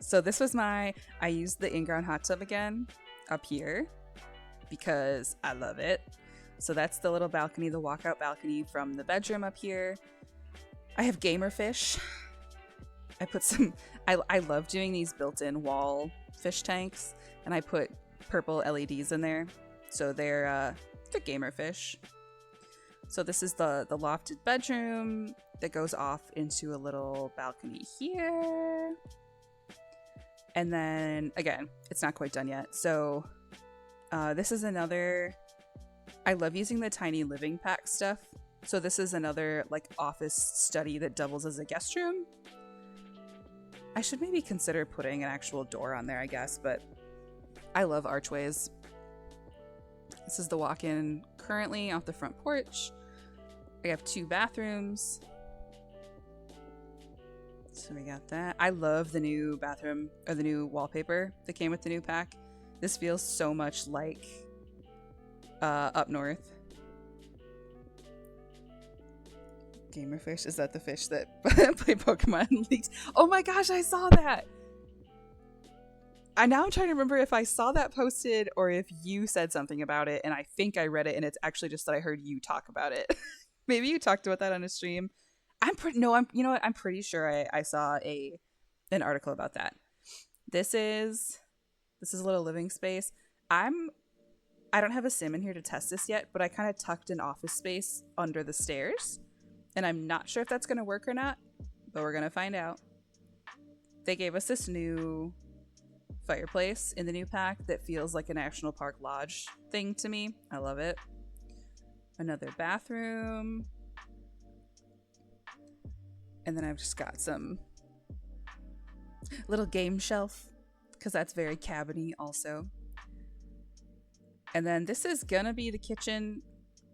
So this was I used the in-ground hot tub again up here because I love it. So that's the little balcony, the walkout balcony from the bedroom up here. I have gamer fish. I put some, I love doing these built-in wall fish tanks, and I put purple LEDs in there. So they're gamer fish. So this is the lofted bedroom that goes off into a little balcony here. And then, again, it's not quite done yet. So this is another, I love using the tiny living pack stuff. So this is another like office study that doubles as a guest room. I should maybe consider putting an actual door on there, I guess, but I love archways. This is the walk-in currently off the front porch. I have 2 bathrooms. So we got that. I love the new bathroom, or the new wallpaper that came with the new pack. This feels so much like up north. Gamerfish, is that the fish that play Pokemon Leagues? Oh my gosh, I saw that! I'm trying to remember if I saw that posted or if you said something about it, and I think I read it, and it's actually just that I heard you talk about it. Maybe you talked about that on a stream. You know what? I'm pretty sure I saw an article about that. This is a little living space. I don't have a sim in here to test this yet, but I kind of tucked an office space under the stairs, and I'm not sure if that's going to work or not, but we're going to find out. They gave us this new fireplace in the new pack that feels like a National Park Lodge thing to me. I love it. Another bathroom. And then I've just got some little game shelf, because that's very cabiny also. And then this is gonna be the kitchen.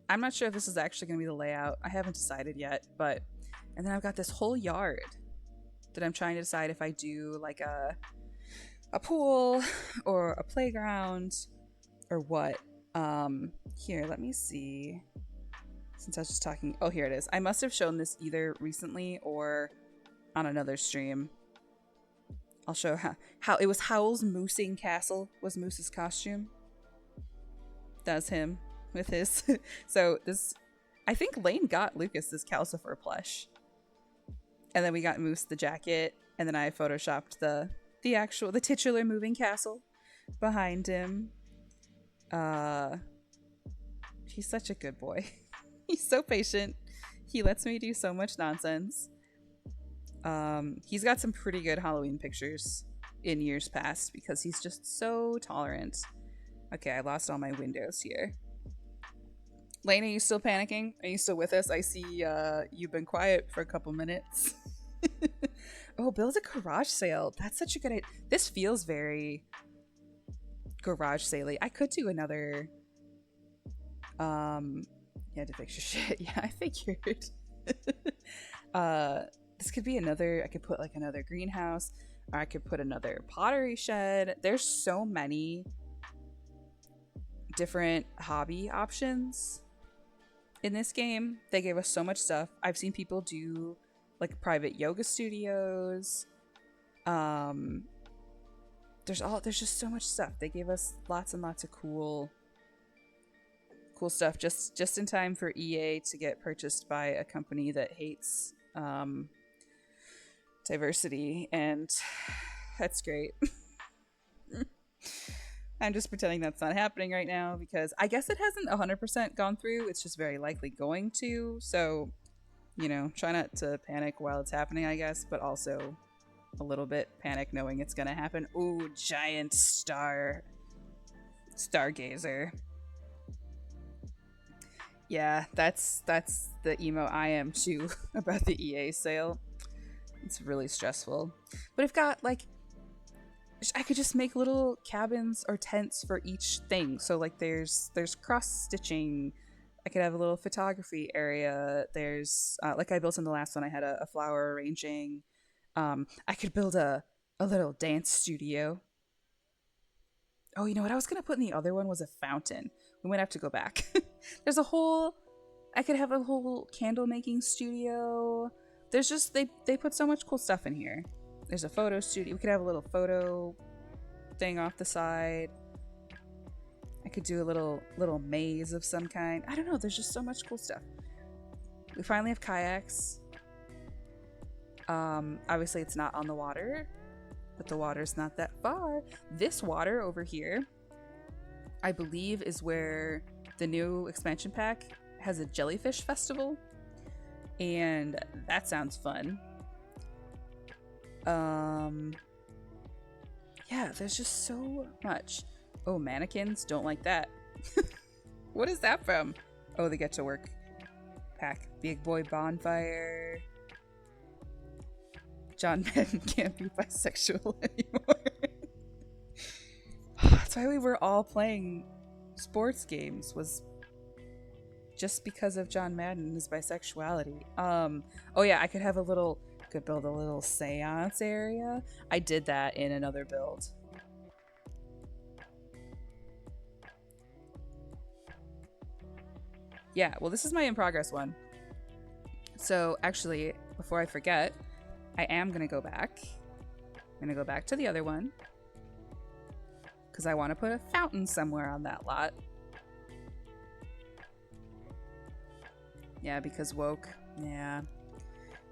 I'm not sure if this is actually gonna be the layout. I haven't decided yet, but... And then I've got this whole yard that I'm trying to decide if I do like a pool or a playground or what. Here, let me see. Since I was just talking, oh, here it is. I must have shown this either recently or on another stream. I'll show how it was. Howl's Moosing Castle was Moose's costume. That's him with his. So this, I think Lane got Lucas this Calcifer plush, and then we got Moose the jacket, and then I photoshopped the titular moving castle behind him. He's such a good boy. He's so patient. He lets me do so much nonsense. He's got some pretty good Halloween pictures in years past because he's just so tolerant. Okay, I lost all my windows here. Lane, are you still panicking? Are you still with us? I see you've been quiet for a couple minutes. Oh, build a garage sale. That's such a good idea. This feels very garage sale-y. I could do another... Yeah, to fix your shit. Yeah, I figured. This could be another... I could put like another greenhouse, or I could put another pottery shed. There's so many different hobby options in this game. They gave us so much stuff. I've seen people do like private yoga studios. There's just so much stuff. They gave us lots and lots of cool stuff just in time for EA to get purchased by a company that hates diversity, and that's great. I'm just pretending that's not happening right now because I guess it hasn't 100% gone through. It's just very likely going to. So, you know, try not to panic while it's happening, I guess, but also a little bit panic knowing it's gonna happen. Ooh, giant stargazer. Yeah, that's the emo I am too about the EA sale. It's really stressful. But I've got like I could just make little cabins or tents for each thing. So like there's cross stitching. I could have a little photography area. There's like I built in the last one. I had a flower arranging. I could build a little dance studio. Oh, you know what I was gonna put in the other one was a fountain. We might have to go back. There's a whole. I could have a whole candle making studio. There's just they put so much cool stuff in here. There's a photo studio. We could have a little photo thing off the side. I could do a little maze of some kind. I don't know. There's just so much cool stuff. We finally have kayaks. Obviously it's not on the water, but the water's not that far. This water over here, I believe, is where the new expansion pack has a jellyfish festival, and that sounds fun. Yeah, there's just so much. Oh, mannequins, don't like that. What is that from? Oh, the get to work pack. Big boy bonfire. John Madden can't be bisexual anymore. That's why we were all playing sports games, was just because of John Madden and his bisexuality. Oh yeah, I could build a little seance area. I did that in another build. Yeah, well, this is my in progress one. So actually, before I forget, I am gonna go back. I'm gonna go back to the other one because I want to put a fountain somewhere on that lot. Yeah, because woke. Yeah,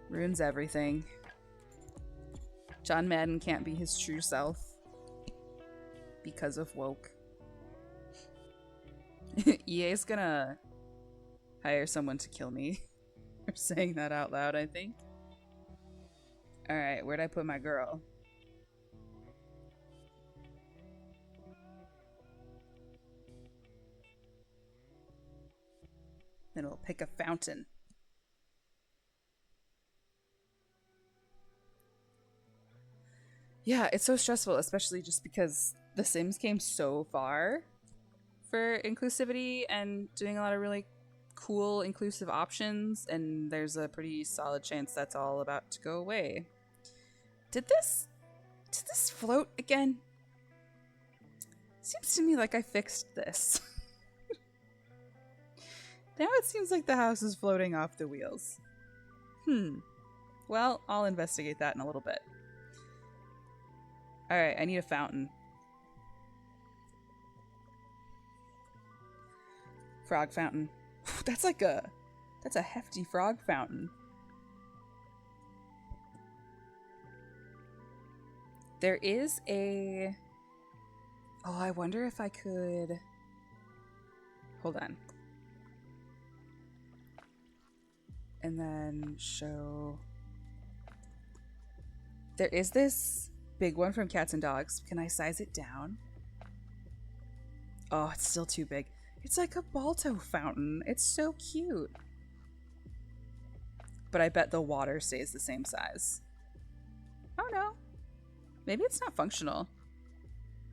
ruins everything. John Madden can't be his true self because of woke. EA's gonna hire someone to kill me for saying that out loud, I think. Alright, where'd I put my girl? Then we'll pick a fountain. Yeah, it's so stressful, especially just because The Sims came so far for inclusivity and doing a lot of really cool inclusive options, and there's a pretty solid chance that's all about to go away. Did this float again? Seems to me like I fixed this. Now it seems like the house is floating off the wheels. Well, I'll investigate that in a little bit. Alright, I need a fountain. Frog fountain. That's a hefty frog fountain. There is a... Oh, I wonder if I could... Hold on. And then show... There is this big one from Cats and Dogs. Can I size it down? Oh, it's still too big. It's like a Balto fountain. It's so cute. But I bet the water stays the same size. Oh no. Maybe it's not functional.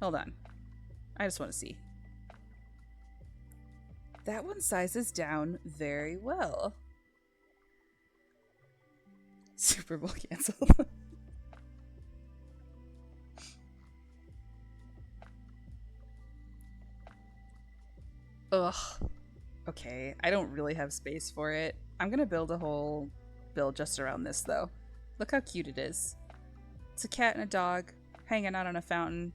Hold on. I just want to see. That one sizes down very well. Super Bowl canceled. Ugh. Okay, I don't really have space for it. I'm gonna build a whole build just around this, though. Look how cute it is. It's a cat and a dog hanging out on a fountain.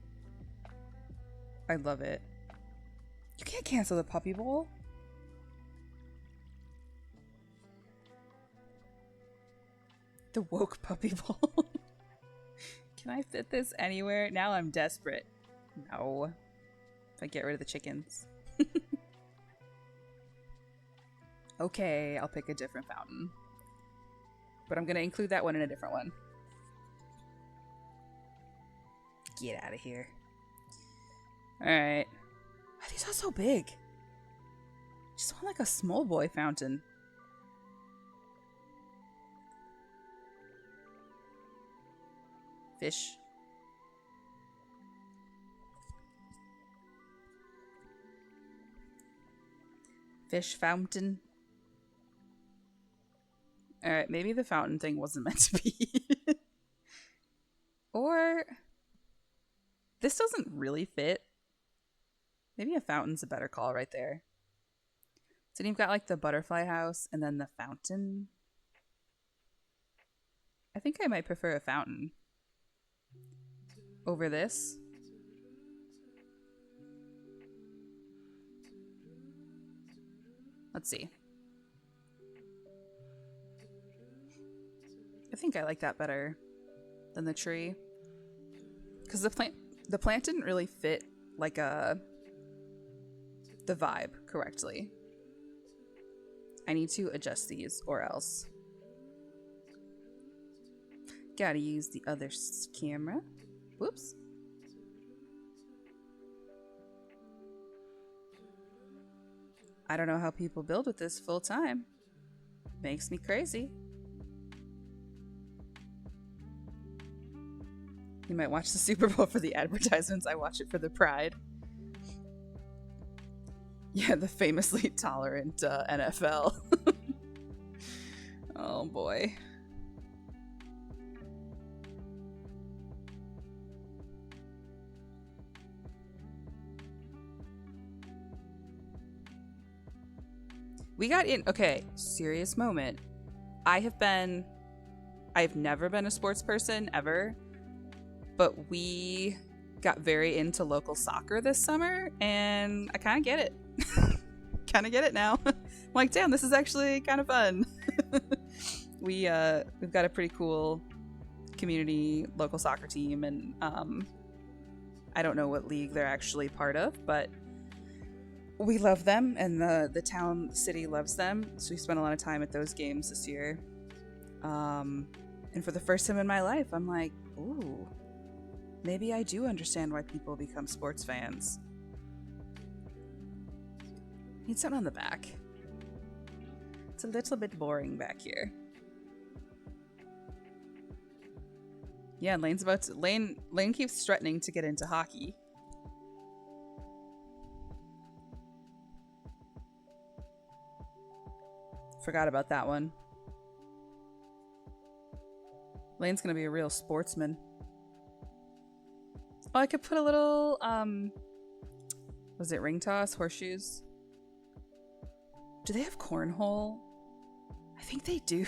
I love it. You can't cancel the puppy bowl. The woke puppy bowl. Can I fit this anywhere? Now I'm desperate. No. If I get rid of the chickens. Okay, I'll pick a different fountain. But I'm gonna include that one in a different one. Get out of here. Alright. Why are these all so big? Just want like a small boy fountain. Fish. Fish fountain. Alright, maybe the fountain thing wasn't meant to be. Or this doesn't really fit. Maybe a fountain's a better call right there. So you've got like the butterfly house and then the fountain. I think I might prefer a fountain over this. Let's see. I think I like that better than the tree. Because the plant didn't really fit like the vibe correctly. I need to adjust these or else. Gotta use the other camera. Whoops. I don't know how people build with this full time. Makes me crazy. You might watch the Super Bowl for the advertisements. I watch it for the pride. Yeah, the famously tolerant NFL. Oh boy. We got in. Okay, serious moment. I've never been a sports person ever, but we got very into local soccer this summer, and I kind of get it. Kind of get it now. I'm like, damn, this is actually kind of fun. We've got a pretty cool community local soccer team, and I don't know what league they're actually part of, but we love them, and the city loves them, so we spent a lot of time at those games this year. And for the first time in my life, I'm like, ooh, maybe I do understand why people become sports fans. Need something on the back. It's a little bit boring back here. Yeah, Lane keeps threatening to get into hockey. Forgot about that one. Lane's gonna be a real sportsman. Oh, I could put a little, was it ring toss? Horseshoes? Do they have cornhole? I think they do.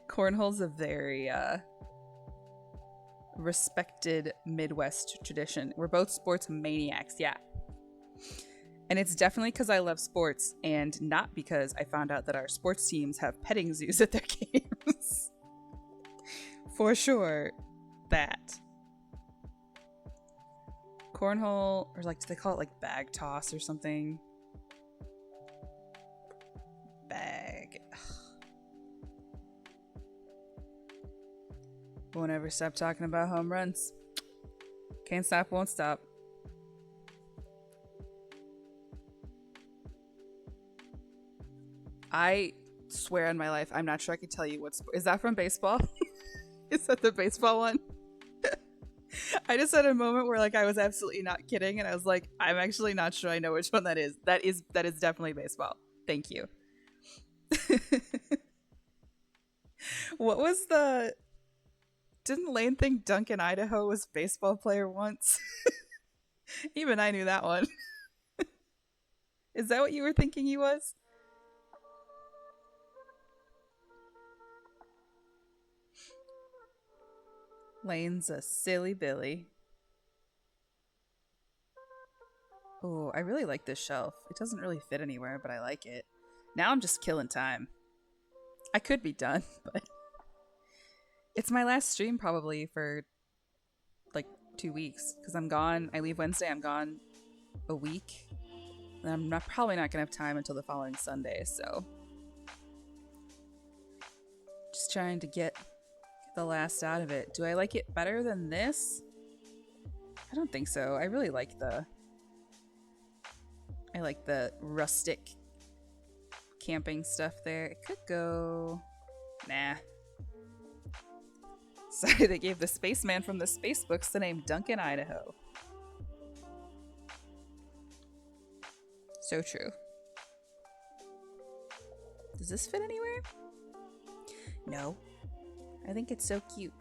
Cornhole's a very, respected Midwest tradition. We're both sports maniacs, yeah. And it's definitely because I love sports and not because I found out that our sports teams have petting zoos at their games. For sure, that. Cornhole, or like, do they call it like bag toss or something? Bag. Won't ever stop talking about home runs. Can't stop, won't stop. I swear on my life, I'm not sure I could tell you what sport. Is that from baseball? Is that the baseball one? I just had a moment where like I was absolutely not kidding, and I was like, I'm actually not sure I know which one that is. That is definitely baseball. Thank you. What was the... Didn't Lane think Duncan Idaho was a baseball player once? Even I knew that one. Is that what you were thinking he was? Lane's a silly Billy. Oh, I really like this shelf. It doesn't really fit anywhere, but I like it. Now I'm just killing time. I could be done, but it's my last stream probably for like 2 weeks because I'm gone. I leave Wednesday. I'm gone a week. And I'm probably not gonna have time until the following Sunday. So just trying to get the last out of it. Do I like it better than this? I don't think so. I really like the rustic camping stuff there. It could go... Nah. Sorry, they gave the spaceman from the space books the name Duncan Idaho. So true. Does this fit anywhere? No. I think it's so cute.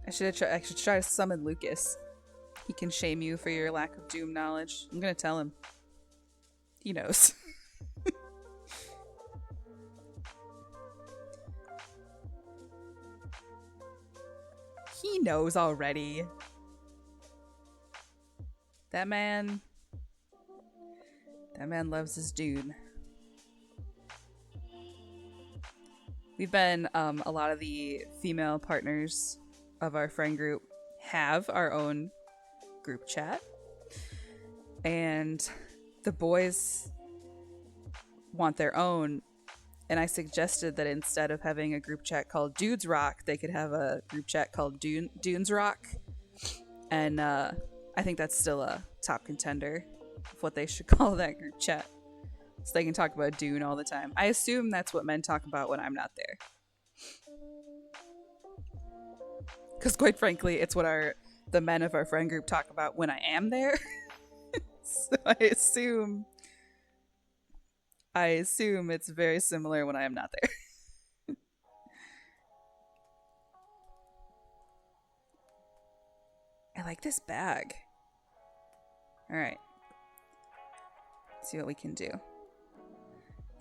I should try to summon Lucas. He can shame you for your lack of Doom knowledge. I'm gonna tell him. He knows. He knows already. That man loves his Dune. We've been, a lot of the female partners of our friend group have our own group chat. And the boys want their own. And I suggested that instead of having a group chat called Dudes Rock, they could have a group chat called Dunes Rock. And I think that's still a top contender of what they should call that group chat. So they can talk about Dune all the time. I assume that's what men talk about when I'm not there. Because quite frankly, it's what the men of our friend group talk about when I am there. So I assume it's very similar when I am not there. I like this bag. All right. Let's see what we can do.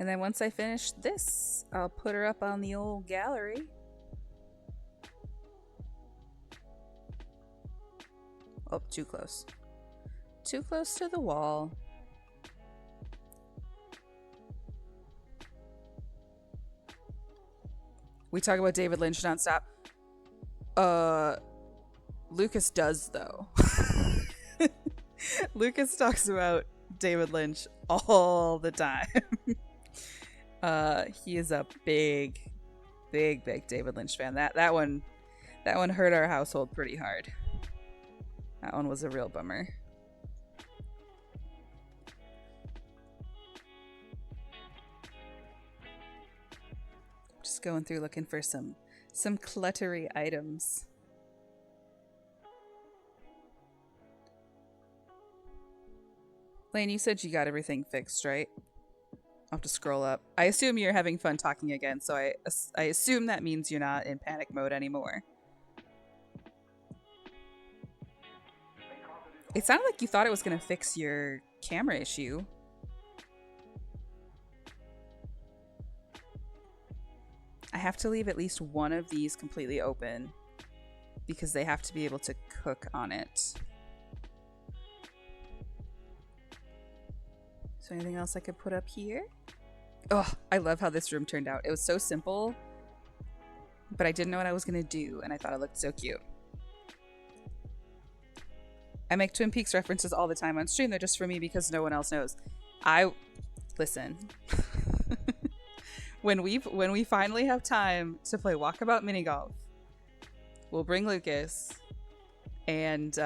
And then once I finish this, I'll put her up on the old gallery. Oh, too close. Too close to the wall. We talk about David Lynch nonstop. Lucas does, though. Lucas talks about David Lynch all the time. He is a big David Lynch fan. That one hurt our household pretty hard. That one was a real bummer. Just going through looking for some cluttery items. Lane, you said you got everything fixed, right? I'll have to scroll up. I assume you're having fun talking again, so I assume that means you're not in panic mode anymore. It sounded like you thought it was going to fix your camera issue. I have to leave at least one of these completely open because they have to be able to cook on it. Is there anything else I could put up here? Oh, I love how this room turned out. It was so simple, but I didn't know what I was going to do, and I thought it looked so cute. I make Twin Peaks references all the time on stream. They're just for me because no one else knows. Listen. When we finally have time to play Walkabout Mini Golf, we'll bring Lucas, and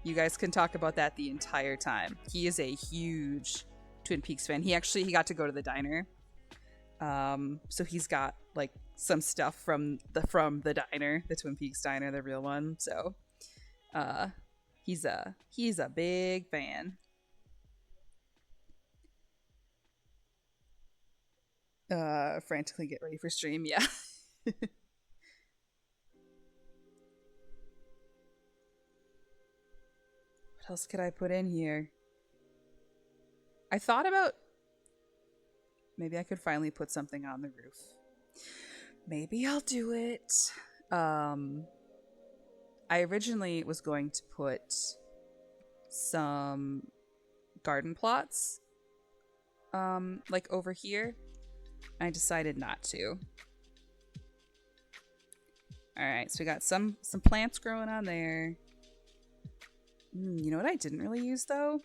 you guys can talk about that the entire time. He is a huge Twin Peaks fan. He got to go to the diner, so he's got like some stuff from the diner, the Twin Peaks diner, the real one. So. He's a big fan. Frantically get ready for stream, yeah. What else could I put in here? I thought about maybe I could finally put something on the roof. Maybe I'll do it. I originally was going to put some garden plots, like over here. I decided not to. All right, so we got some plants growing on there. You know what I didn't really use though?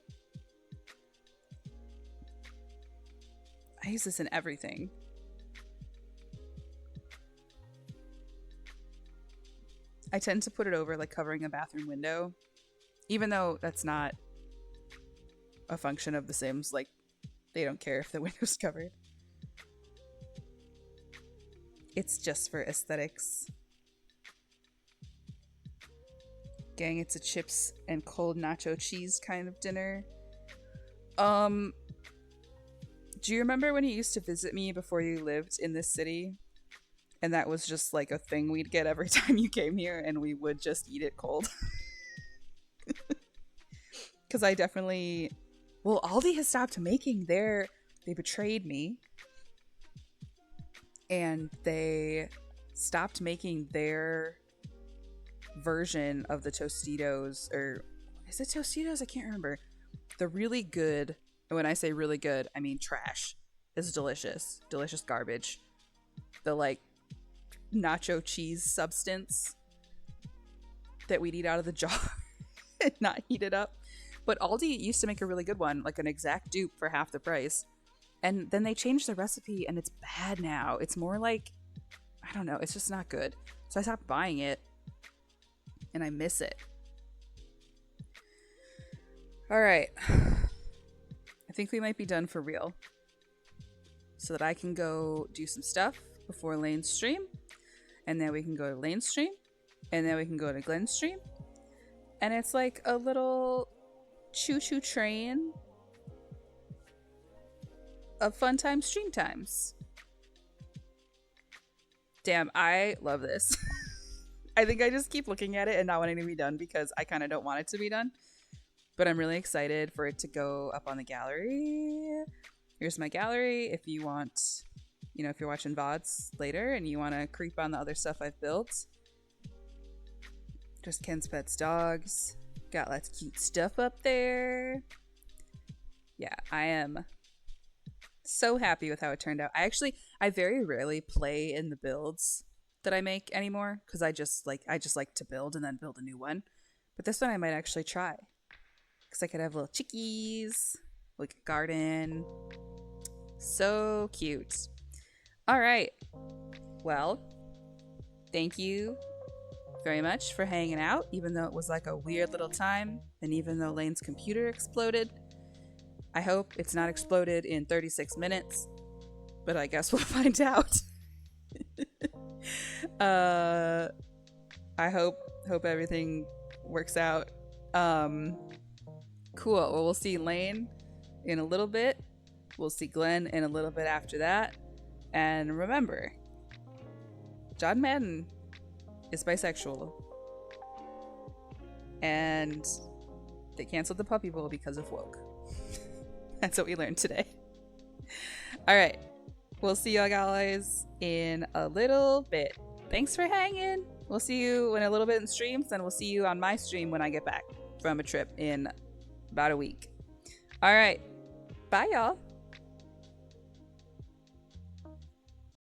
I use this in everything. I tend to put it over like covering a bathroom window, even though that's not a function of The Sims. Like, they don't care if the window's covered. It's just for aesthetics. Gang, it's a chips and cold nacho cheese kind of dinner. Do you remember when you used to visit me before you lived in this city? And that was just like a thing we'd get every time you came here, and we would just eat it cold. Because I definitely... Well, Aldi has stopped making their... They betrayed me. And they stopped making their version of the Tostitos. Or is it Tostitos? I can't remember. The really good... And when I say really good, I mean trash. It's delicious. Delicious garbage. The, like, nacho cheese substance that we'd eat out of the jar and not heat it up. But Aldi used to make a really good one, like an exact dupe for half the price. And then they changed the recipe and it's bad now. It's more like, I don't know, it's just not good. So I stopped buying it and I miss it. All right. I think we might be done for real. So that I can go do some stuff before Lane's stream. And then we can go to Lane's stream. And then we can go to Glenn's stream. And it's like a little choo-choo train of fun time stream times. Damn, I love this. I think I just keep looking at it and not wanting to be done because I kind of don't want it to be done. But I'm really excited for it to go up on the gallery. Here's my gallery. If you want, you know, if you're watching VODs later and you want to creep on the other stuff I've built. Just Ken's Pets Dogs. Got lots of cute stuff up there. Yeah, I am so happy with how it turned out. I very rarely play in the builds that I make anymore because I just like to build and then build a new one. But this one I might actually try. Because I could have little chickies, like a garden. So cute. All right. Well, thank you very much for hanging out, even though it was like a weird little time, and even though Lane's computer exploded. I hope it's not exploded in 36 minutes, but I guess we'll find out. I hope everything works out. Cool. Well, we'll see Lane in a little bit. We'll see Glenn in a little bit after that. And remember, John Madden is bisexual. And they canceled the Puppy Bowl because of woke. That's what we learned today. All right. We'll see y'all guys in a little bit. Thanks for hanging. We'll see you in a little bit in streams, and we'll see you on my stream when I get back from a trip in about a week. All right. Bye, y'all.